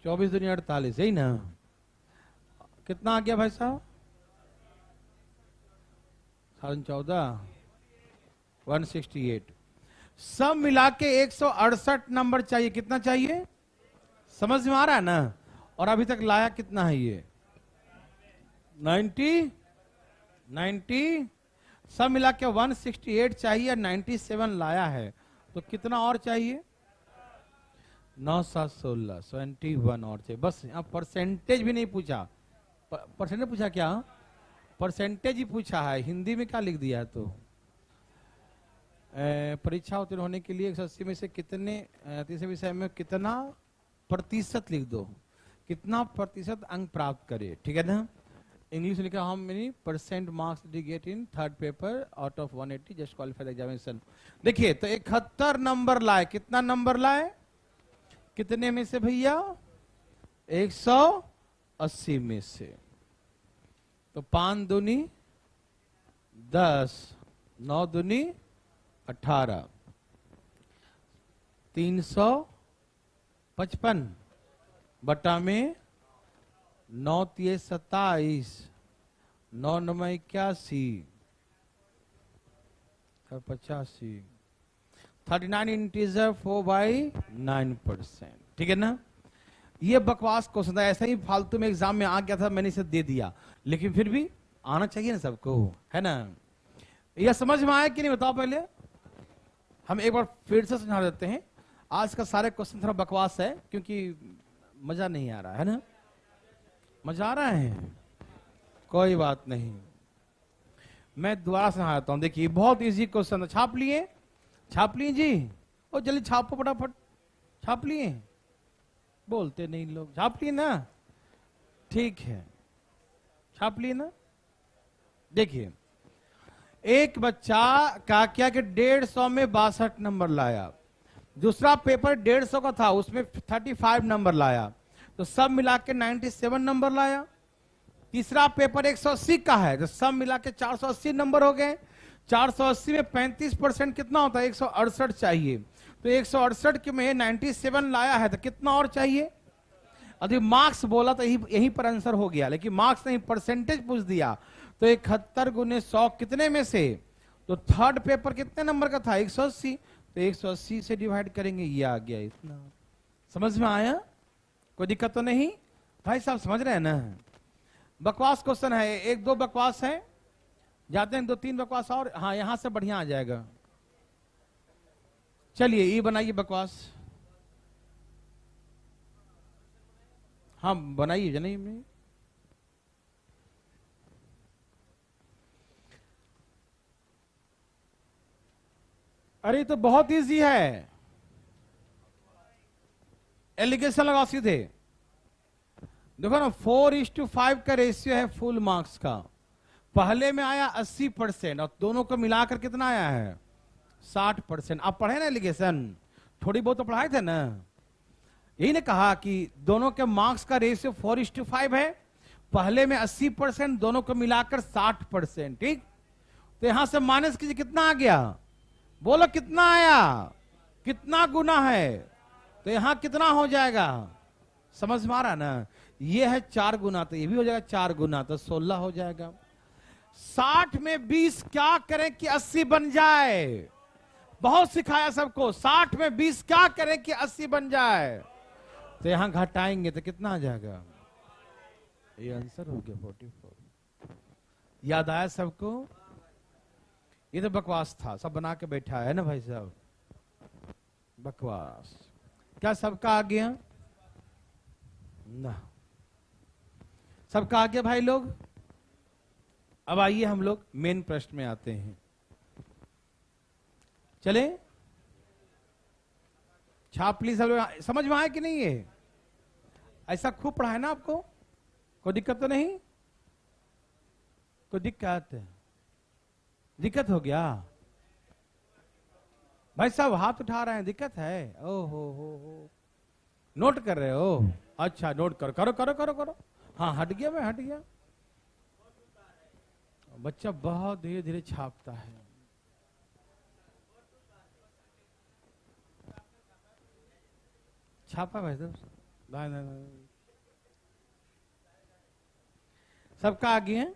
24 दूनी 48, यही ना? कितना आ गया भाई साहब? 14.5, 168। सब मिला के 168 नंबर चाहिए। कितना चाहिए? समझ में आ रहा है ना? और अभी तक लाया कितना है ये? 90। सब मिला के 168 चाहिए, 97 लाया है, तो कितना और चाहिए? 9 7 16, 21 और चाहिए। बस यहाँ परसेंटेज भी नहीं पूछा। परसेंटेज पूछा क्या? परसेंटेज ही पूछा है। हिंदी में क्या लिख दिया है? तो परीक्षा उत्तीर्ण होने के लिए 180 में से कितने, तीसरे विषय में कितना प्रतिशत लिख दो, कितना प्रतिशत अंक प्राप्त करे, ठीक है ना? इंग्लिश में लिखा how many percent marks did get in third paper out of 180 just qualified examination. देखिए तो 71 नंबर लाए। कितना नंबर लाए? कितने में से भैया? 180 में से। तो 5 दूनी 10, 9 दूनी 18, 355 बटा में 9 3 27, 9 9 81, 85, 39 इंटीजर 4/9%, ठीक है ना? ये बकवास क्वेश्चन था, ऐसा ही फालतू में एग्जाम में आ गया था, मैंने इसे दे दिया, लेकिन फिर भी आना चाहिए ना सबको, है ना? यह समझ में आया कि नहीं बताओ? पहले हम एक बार फिर से समझा देते हैं। आज का सारे क्वेश्चन थोड़ा बकवास है क्योंकि मजा नहीं आ रहा है ना? मजा आ रहा है? कोई बात नहीं, मैं दोबारा समझाता हूं। देखिए बहुत इजी क्वेश्चन है। छाप लिए? छाप लिए जी? और जल्दी छापो फटाफट। छाप लिए? बोलते नहीं लोग। छाप लिए ना? ठीक है, छाप लिए ना? देखिए एक बच्चा का क्या कि 150 में 62 नंबर लाया। दूसरा पेपर 150 का था, उसमें 35 नंबर लाया, तो सब मिला के 97 नंबर लाया। तीसरा पेपर 180 का है, तो सब मिला के 480 नंबर हो गए। 480 में 35% कितना होता है? 168 चाहिए। तो 168 के में 97 लाया है, तो कितना और चाहिए? अभी मार्क्स बोला तो यहीं पर आंसर हो गया, लेकिन मार्क्स नहीं, परसेंटेज पूछ दिया। तो 71 गुने 100 कितने में से? तो थर्ड पेपर कितने नंबर का था? 180, तो 180 से डिवाइड करेंगे, ये आ गया इतना। समझ में आया? कोई दिक्कत तो नहीं? भाई साहब समझ रहे हैं ना? बकवास क्वेश्चन है, एक दो बकवास है, जाते हैं 2-3 बकवास और। हाँ यहां से बढ़िया आ जाएगा। चलिए ये बनाइए बकवास। हाँ बनाइए, जनाइए में। अरे तो बहुत इजी है, एलिगेशन लगाओ सीधे। देखो ना 4:5 का रेशियो है फुल मार्क्स का। पहले में आया 80% और दोनों को मिलाकर कितना आया है? 60%। आप पढ़े ना एलिगेशन, थोड़ी बहुत तो पढ़ाए थे ना? यही ने कहा कि दोनों के मार्क्स का रेशियो 4:5 है, पहले में 80%, दोनों को मिलाकर 60%, ठीक? तो यहां से माइनस कीजिए, कितना आ गया? बोलो कितना आया? कितना गुना है? तो यहां कितना हो जाएगा? समझ में आ रहा ना? ये है 4 गुना, तो ये भी हो जाएगा 4 गुना, तो 16 हो जाएगा। 60 में 20 क्या करें कि 80 बन जाए? बहुत सिखाया सबको। 60 में 20 क्या करें कि 80 बन जाए? तो यहां घटाएंगे तो कितना आ जाएगा? ये आंसर हो गया 44। याद आया सबको? ये तो बकवास था, सब बना के बैठा है ना भाई साहब? बकवास। क्या सबका आ गया? ना, सबका आ गया भाई लोग? अब आइए हम लोग मेन प्रश्न में आते हैं। चले? छाप ली सब लोग? समझ में आया कि नहीं? ये ऐसा खूब पढ़ा है ना आपको? कोई दिक्कत तो नहीं? कोई दिक्कत हो गया? भाई साहब हाथ उठा रहे हैं, दिक्कत है? हो नोट कर रहे हो? अच्छा नोट करो करो करो करो करो। हाँ हट गया, मैं हट गया। बच्चा बहुत धीरे धीरे छापता है। छापा भाई साहब, सबका आगे है।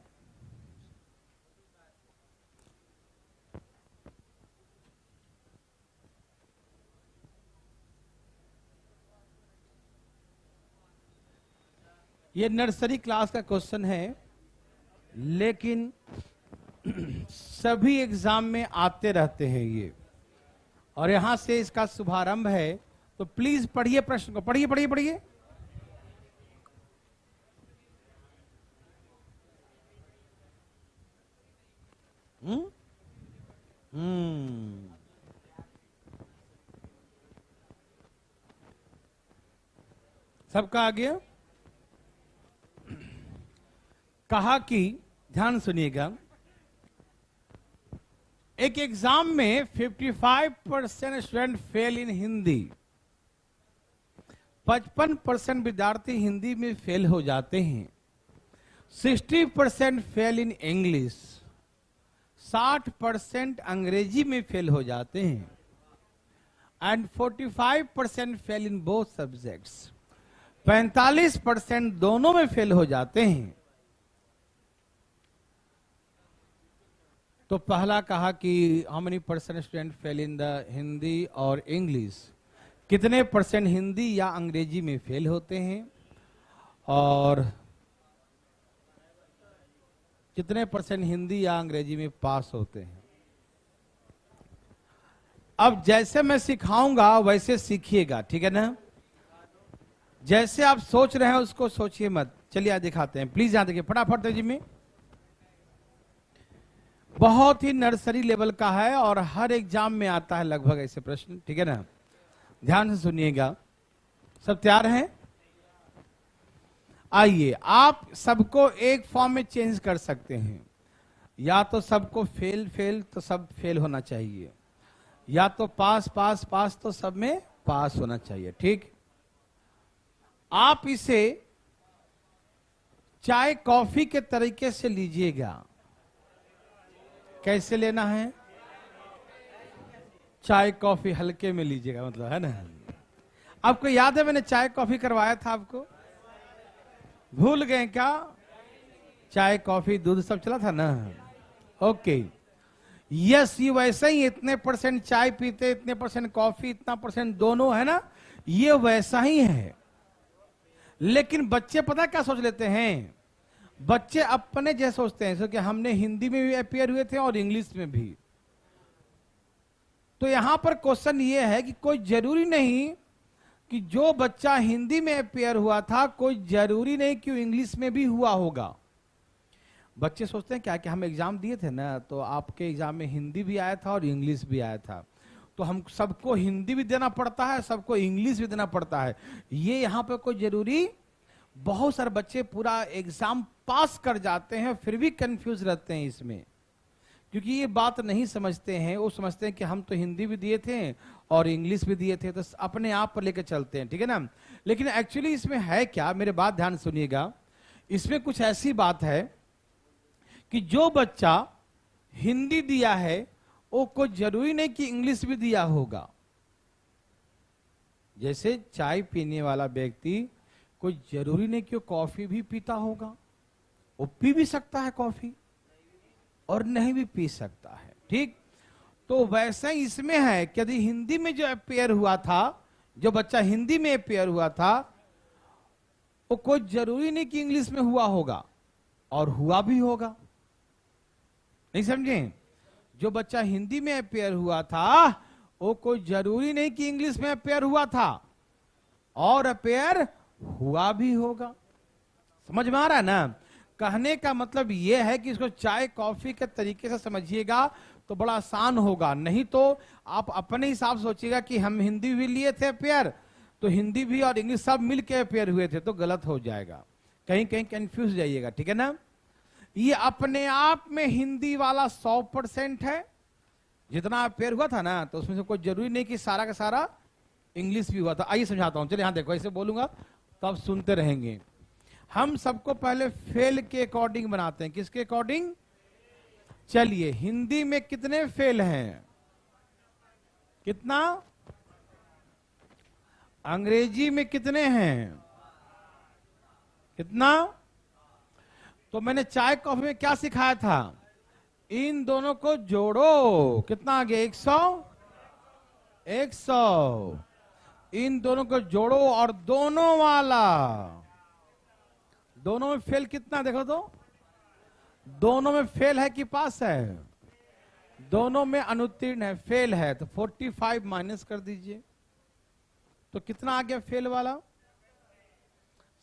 ये नर्सरी क्लास का क्वेश्चन है, लेकिन सभी एग्जाम में आते रहते हैं ये, और यहां से इसका शुभारंभ है। तो प्लीज पढ़िए प्रश्न को, पढ़िए पढ़िए पढ़िए। सबका आ गया। कहा कि ध्यान सुनिएगा, एक एग्जाम में 55% स्टूडेंट फेल इन हिंदी, 55% विद्यार्थी हिंदी में फेल हो जाते हैं, 60% फेल इन इंग्लिश, 60% अंग्रेजी में फेल हो जाते हैं, and 45% fail in both subjects, 45% दोनों में फेल हो जाते हैं। तो पहला कहा कि how many percent student fail in the Hindi और इंग्लिश, कितने परसेंट हिंदी या अंग्रेजी में फेल होते हैं, और कितने परसेंट हिंदी या अंग्रेजी में पास होते हैं। अब जैसे मैं सिखाऊंगा वैसे सीखिएगा, ठीक है ना। जैसे आप सोच रहे हैं उसको सोचिए मत। चलिए आज दिखाते हैं, प्लीज यहां देखिए फटाफट तेजी में। बहुत ही नर्सरी लेवल का है और हर एग्जाम में आता है लगभग ऐसे प्रश्न, ठीक है ना। ध्यान से सुनिएगा, सब तैयार हैं? आइए, आप सबको एक फॉर्म में चेंज कर सकते हैं। या तो सबको फेल फेल तो सब फेल होना चाहिए, या तो पास पास पास तो सब में पास होना चाहिए, ठीक। आप इसे चाय कॉफी के तरीके से लीजिएगा। कैसे लेना है? चाय कॉफी हल्के में लीजिएगा, मतलब है ना। आपको याद है मैंने चाय कॉफी करवाया था आपको, भूल गए क्या? चाय कॉफी दूध सब चला था ना। ओके, यस, ये वैसे ही इतने परसेंट चाय पीते, इतने परसेंट कॉफी, इतना परसेंट दोनों, है ना। ये वैसा ही है। लेकिन बच्चे पता क्या सोच लेते हैं, बच्चे अपने जैसे सोचते हैं कि हमने हिंदी में भी अपियर हुए थे और इंग्लिश में भी। तो यहां पर क्वेश्चन ये है कि कोई जरूरी नहीं कि जो बच्चा हिंदी में अपियर हुआ था, कोई जरूरी नहीं कि इंग्लिश में भी हुआ होगा। बच्चे सोचते हैं क्या कि हम एग्जाम दिए थे ना, तो आपके एग्जाम में हिंदी भी आया था और इंग्लिश भी आया था, तो हम सबको हिंदी भी देना पड़ता है, सबको इंग्लिश भी देना पड़ता है। ये यहाँ पे कोई जरूरी, बहुत सारे बच्चे पूरा एग्जाम पास कर जाते हैं फिर भी कंफ्यूज रहते हैं इसमें, क्योंकि ये बात नहीं समझते हैं। वो समझते हैं कि हम तो हिंदी भी दिए थे और इंग्लिश भी दिए थे, तो अपने आप पर लेकर चलते हैं, ठीक है ना। लेकिन एक्चुअली इसमें है क्या, मेरे बात ध्यान सुनिएगा। इसमें कुछ ऐसी बात है कि जो बच्चा हिंदी दिया है वो कोई जरूरी नहीं कि इंग्लिश भी दिया होगा। जैसे चाय पीने वाला व्यक्ति कोई जरूरी नहीं कि वो कॉफी भी पीता होगा, वो पी भी सकता है कॉफी और नहीं भी पी सकता है, ठीक। तो वैसे ही इसमें है कि यदि हिंदी में जो अपेयर हुआ था, जो बच्चा हिंदी में अपेयर हुआ था, वो कोई जरूरी नहीं कि इंग्लिश में हुआ होगा, और हुआ भी होगा। नहीं समझे? जो बच्चा हिंदी में अपेयर हुआ था वो कोई जरूरी नहीं कि इंग्लिश में अपेयर हुआ था, और अपेयर हुआ भी होगा। समझ में आ रहा है ना? कहने का मतलब यह है कि इसको चाय कॉफी के तरीके से समझिएगा तो बड़ा आसान होगा। नहीं तो आप अपने हिसाब से सोचिएगा कि हम हिंदी भी लिए थे अपेयर, तो हिंदी भी और इंग्लिश सब मिलके अपेयर हुए थे, तो गलत हो जाएगा, कहीं कहीं कंफ्यूज जाइएगा, ठीक है ना। ये अपने आप में हिंदी वाला 100% है, जितना अपेयर हुआ था ना, तो उसमें से कोई जरूरी नहीं कि सारा का सारा इंग्लिश भी हुआ था। आइए समझाता हूं, चलिए यहां देखो, ऐसे बोलूंगा तो आप सुनते रहेंगे। हम सबको पहले फेल के अकॉर्डिंग बनाते हैं। किसके अकॉर्डिंग? चलिए, हिंदी में कितने फेल हैं? कितना? अंग्रेजी में कितने हैं? कितना? तो मैंने चाय कॉफी में क्या सिखाया था? इन दोनों को जोड़ो। कितना आ गया? 100। 100। इन दोनों को जोड़ो और दोनों वाला, दोनों में फेल कितना देखो तो? दोनों में फेल है कि पास है? दोनों में अनुत्तीर्ण है, फेल है। तो 45 माइनस कर दीजिए, तो कितना आ गया फेल वाला?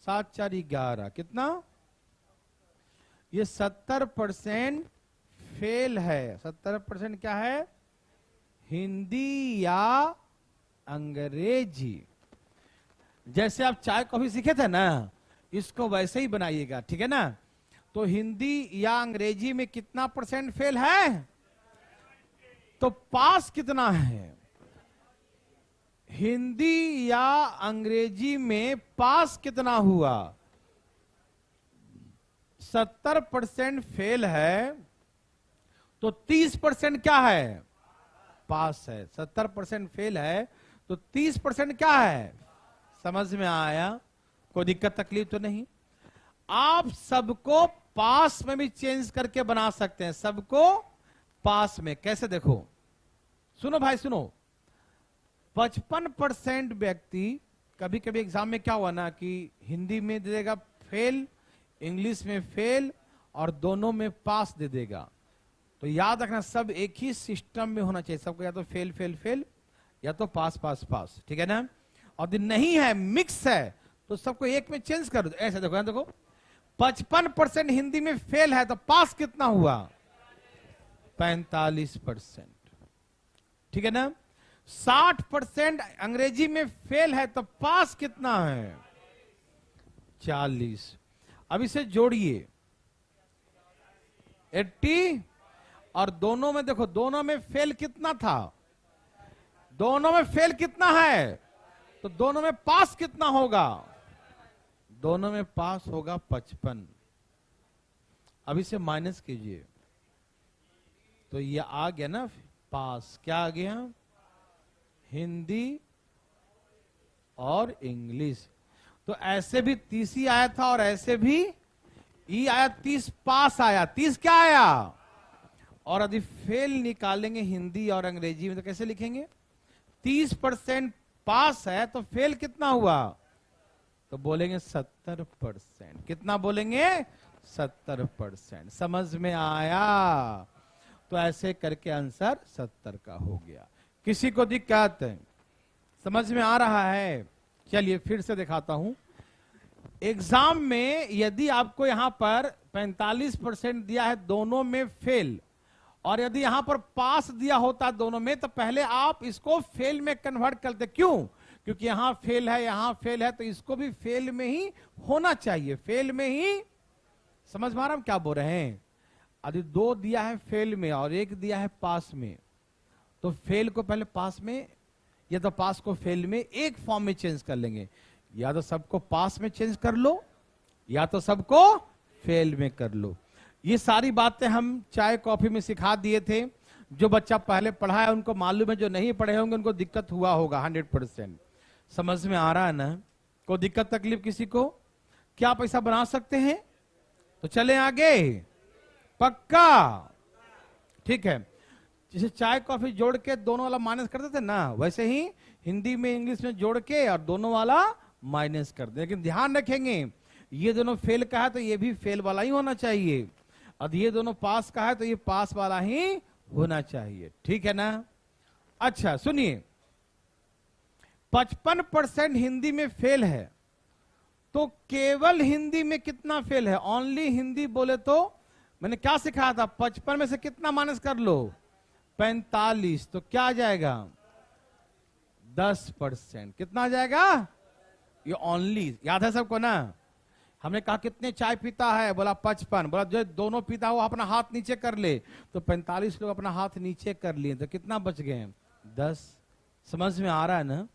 7 4 11। कितना? ये 70% फेल है। 70% क्या है? हिंदी या अंग्रेजी। जैसे आप चाय कॉफी सीखे थे ना, इसको वैसे ही बनाइएगा, ठीक है ना? तो हिंदी या अंग्रेजी में कितना % फेल है? तो पास कितना है? हिंदी या अंग्रेजी में पास कितना हुआ? 70% फेल है, तो 30% क्या है? पास है। 70% फेल है, तो 30% क्या है? समझ में आया? कोई दिक्कत तकलीफ तो नहीं? आप सबको पास में भी चेंज करके बना सकते हैं। सबको पास में कैसे? देखो, सुनो भाई सुनो। 55% व्यक्ति, कभी कभी एग्जाम में क्या हुआ ना कि हिंदी में दे देगा फेल, इंग्लिश में फेल, और दोनों में पास दे देगा। तो याद रखना, सब एक ही सिस्टम में होना चाहिए। सबको या तो फेल फेल फेल, या तो पास पास पास, ठीक है ना? और यदि नहीं है, मिक्स है, तो सबको एक में चेंज कर दो। ऐसे देखो, देखो 55% हिंदी में फेल है, तो पास कितना हुआ? 45%, ठीक है ना? 60% अंग्रेजी में फेल है, तो पास कितना है? 40। अब इसे जोड़िए, 80। और दोनों में देखो, दोनों में फेल कितना था? दोनों में फेल कितना है? तो दोनों में पास कितना होगा? दोनों में पास होगा 55। अब इसे माइनस कीजिए, तो ये आ गया ना पास। क्या आ गया? हिंदी और इंग्लिश। तो ऐसे भी 30 ही आया था, और ऐसे भी ई आया, 30 पास आया। 30 क्या आया? और यदि फेल निकालेंगे हिंदी और अंग्रेजी में, तो कैसे लिखेंगे? 30% पास है, तो फेल कितना हुआ? तो बोलेंगे 70%। कितना बोलेंगे? 70%। समझ में आया? तो ऐसे करके आंसर 70 का हो गया। किसी को दिक्कत? समझ में आ रहा है? चलिए फिर से दिखाता हूं। एग्जाम में यदि आपको यहां पर 45% दिया है, दोनों में फेल, और यदि यहां पर पास दिया होता दोनों में, तो पहले आप इसको फेल में कन्वर्ट करते। क्यों? क्योंकि यहां फेल है, यहां फेल है, तो इसको भी फेल में ही होना चाहिए। फेल में ही। समझ में आ रहा हम क्या बोल रहे हैं? यदि 2 दिया है फेल में और 1 दिया है पास में, तो फेल को पहले पास में, या तो पास को फेल में, एक फॉर्म में चेंज कर लेंगे। या तो सबको पास में चेंज कर लो, या तो सबको फेल में कर लो। ये सारी बातें हम चाय कॉफी में सिखा दिए थे। जो बच्चा पहले पढ़ा है उनको मालूम है, जो नहीं पढ़े होंगे उनको दिक्कत हुआ होगा 100%। समझ में आ रहा है ना? कोई दिक्कत तकलीफ किसी को? क्या पैसा बना सकते हैं? तो चले आगे। पक्का? ठीक है। जैसे चाय कॉफी जोड़ के दोनों वाला माइनस करते थे ना, वैसे ही हिंदी में इंग्लिश में जोड़ के और दोनों वाला माइनस कर दे। लेकिन ध्यान रखेंगे, ये दोनों फेल का है तो ये भी फेल वाला ही होना चाहिए, और ये दोनों पास का है तो ये पास वाला ही होना चाहिए। ठीक है ना? अच्छा सुनिए, 55% हिंदी में फेल है, तो केवल हिंदी में कितना फेल है? ओनली हिंदी बोले तो मैंने क्या सिखाया था? 55 में से कितना माइनस कर लो? 45। तो क्या आ जाएगा? 10%। कितना आ जाएगा? ये ओनली। याद है सबको ना? हमने कहा कितने चाय पीता है? बोला 55। बोला जो दोनों पीता हो अपना हाथ नीचे कर ले, तो 45 लोग अपना हाथ नीचे कर लिए, तो कितना बच गए? 10। समझ में आ रहा है ना?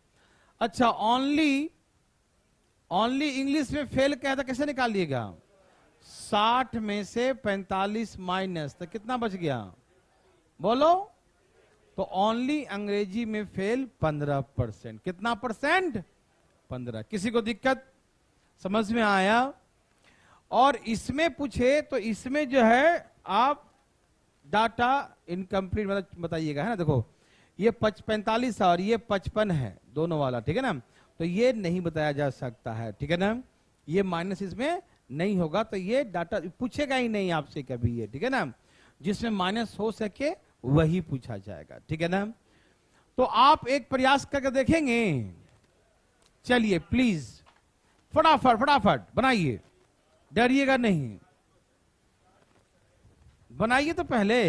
अच्छा, ओनली इंग्लिश में फेल क्या है, तो कैसे निकालिएगा? 60 में से 45 माइनस, तो कितना बच गया? बोलो। तो ओनली अंग्रेजी में फेल 15%। कितना परसेंट? 15। किसी को दिक्कत समझ में आया? और इसमें पूछे तो इसमें जो है आप डाटा इनकम्प्लीट बताइएगा, है ना। देखो ये 45 और ये 55 है दोनों वाला, ठीक है ना। तो ये नहीं बताया जा सकता है, ठीक है ना। ये माइनस इसमें नहीं होगा, तो ये डाटा पूछेगा ही नहीं आपसे कभी ये, ठीक है ना। जिसमें माइनस हो सके वही पूछा जाएगा, ठीक है ना। तो आप एक प्रयास करके देखेंगे। चलिए प्लीज फटाफट फटाफट बनाइए, डरिएगा नहीं, बनाइए तो पहले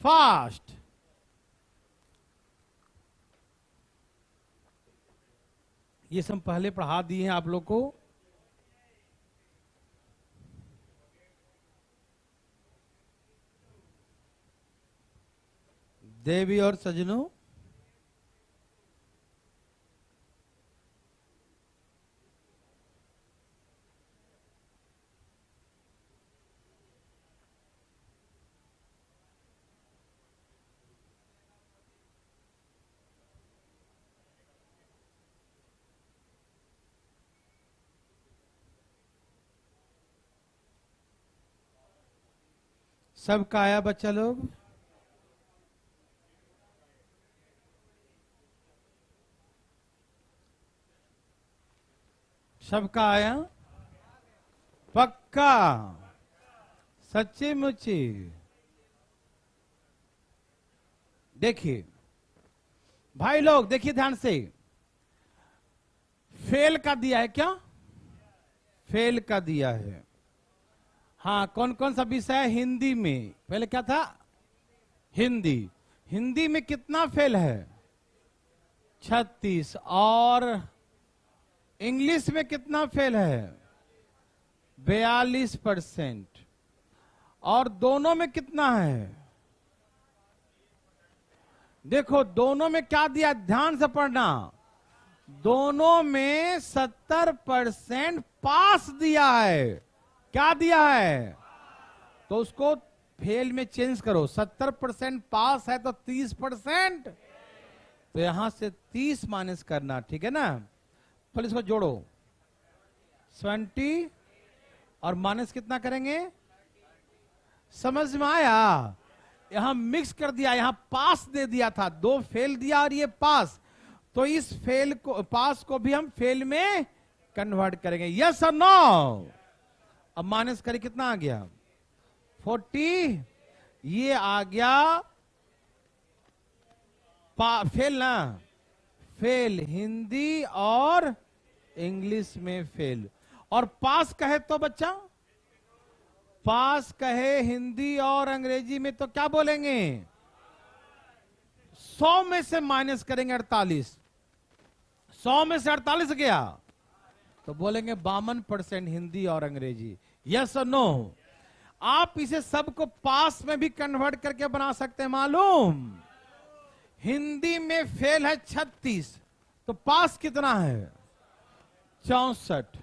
फास्ट। ये सब पहले पढ़ा दिए हैं आप लोग को। देवी और सजनों, सबका आया बच्चा लोग? सबका आया? पक्का? सच्ची मुच्ची? देखिए भाई लोग, देखिए ध्यान से। फेल का दिया है क्या? फेल का दिया है। हाँ, कौन कौन सा विषय है? हिंदी में पहले क्या था? हिंदी। हिंदी में कितना फेल है? 36। और इंग्लिश में कितना फेल है? 42%। और दोनों में कितना है? देखो दोनों में क्या दिया, ध्यान से पढ़ना। दोनों में 70% पास दिया है। क्या दिया है? तो उसको फेल में चेंज करो। 70% पास है तो 30%, तो यहां से 30 माइनस करना, ठीक है ना। फिर इसको जोड़ो 20 और माइनस कितना करेंगे? समझ में आया? यहां मिक्स कर दिया, यहां पास दे दिया था, 2 फेल दिया और ये पास। तो इस फेल को, पास को भी हम फेल में कन्वर्ट करेंगे। यस और नो? अब माइनस करें, कितना आ गया? 40। ये आ गया फेल ना, फेल हिंदी और इंग्लिश में फेल। और पास कहे तो बच्चा, पास कहे हिंदी और अंग्रेजी में तो क्या बोलेंगे? 100 में से माइनस करेंगे 48। 100 में से 48 गया तो बोलेंगे 52% हिंदी और अंग्रेजी। यस और नो? आप इसे सबको पास में भी कन्वर्ट करके बना सकते हैं, मालूम? हिंदी में फेल है 36, तो पास कितना है? 64।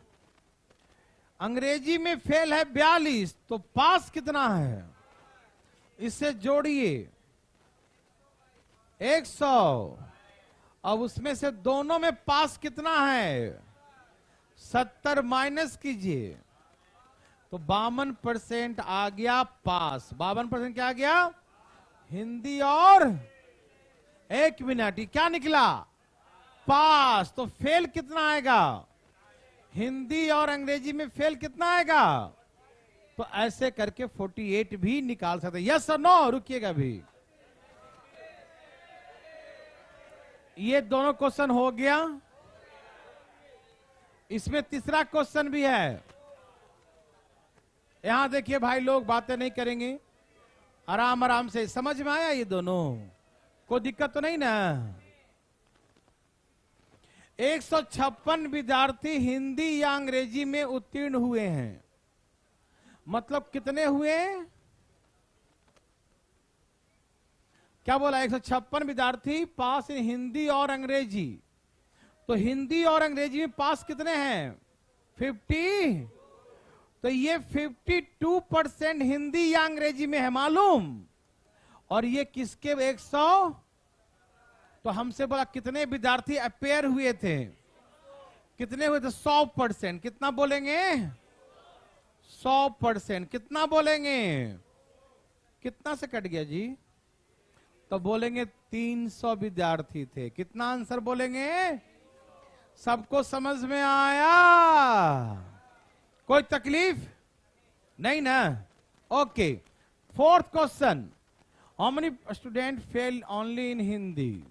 अंग्रेजी में फेल है 42, तो पास कितना है? इससे जोड़िए 100। अब उसमें से दोनों में पास कितना है? 70 माइनस कीजिए तो 52% आ गया पास। 52% क्या आ गया? हिंदी और, एक मिनट, ये क्या निकला? पास। तो फेल कितना आएगा? हिंदी और अंग्रेजी में फेल कितना आएगा? तो ऐसे करके 48 भी निकाल सकते। यस और नो? रुकिएगा भी। ये दोनों क्वेश्चन हो गया। इसमें तीसरा क्वेश्चन भी है। यहां देखिए भाई लोग, बातें नहीं करेंगे, आराम आराम से। समझ में आया ये दोनों? कोई दिक्कत तो नहीं ना? 156 विद्यार्थी हिंदी या अंग्रेजी में उत्तीर्ण हुए हैं। मतलब कितने हुए? क्या बोला? 156 विद्यार्थी पास इन हिंदी और अंग्रेजी। तो हिंदी और अंग्रेजी में पास कितने हैं? 50। तो ये 52% हिंदी या अंग्रेजी में है, मालूम? और ये किसके? 100। तो हमसे बोला कितने विद्यार्थी अपेयर हुए थे, कितने हुए थे? 100%। कितना बोलेंगे? 100%। कितना बोलेंगे? कितना से कट गया जी? तो बोलेंगे 300 विद्यार्थी थे। कितना आंसर बोलेंगे? सबको समझ में आया? कोई तकलीफ नहीं ना? Okay. Fourth question, how many student fail only in Hindi?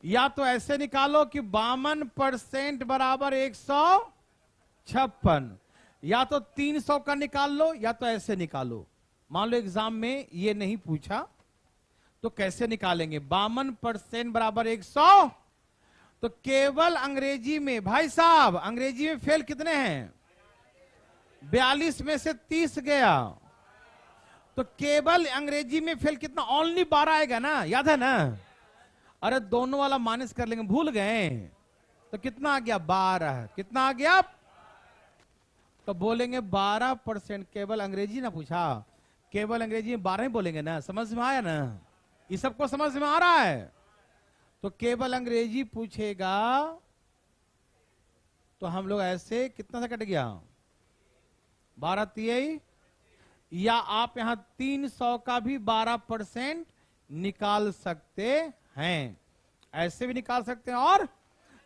या तो ऐसे निकालो कि 52% बराबर 156, या तो 300 का निकाल लो, या तो ऐसे निकालो। मान लो एग्जाम में ये नहीं पूछा तो कैसे निकालेंगे? 52% बराबर 100, तो केवल अंग्रेजी में, भाई साहब अंग्रेजी में फेल कितने हैं? 42 में से 30 गया, तो केवल अंग्रेजी में फेल कितना? ओनली 12 आएगा ना, याद है ना? अरे दोनों वाला माइनस कर लेंगे, भूल गए? तो कितना आ गया? 12। कितना आ गया? तो बोलेंगे 12% केवल अंग्रेजी ना पूछा, केवल अंग्रेजी में 12 ही बोलेंगे ना। समझ में आया ना? ये सबको समझ में आ रहा है? तो केवल अंग्रेजी पूछेगा तो हम लोग ऐसे, कितना से कट गया? 12 तिहाई, या आप यहां 300 का भी 12% निकाल सकते हैं, ऐसे भी निकाल सकते हैं। और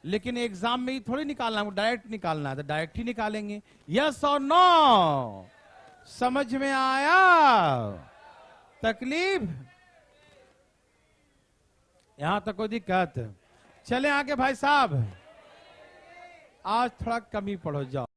लेकिन एग्जाम में ही थोड़ी निकालना है, डायरेक्ट निकालना है, तो डायरेक्ट ही निकालेंगे। यस और नो? समझ में आया? तकलीफ? यहां तक कोई दिक्कत? चले आगे भाई साहब, आज थोड़ा कमी पढ़ो जाओ।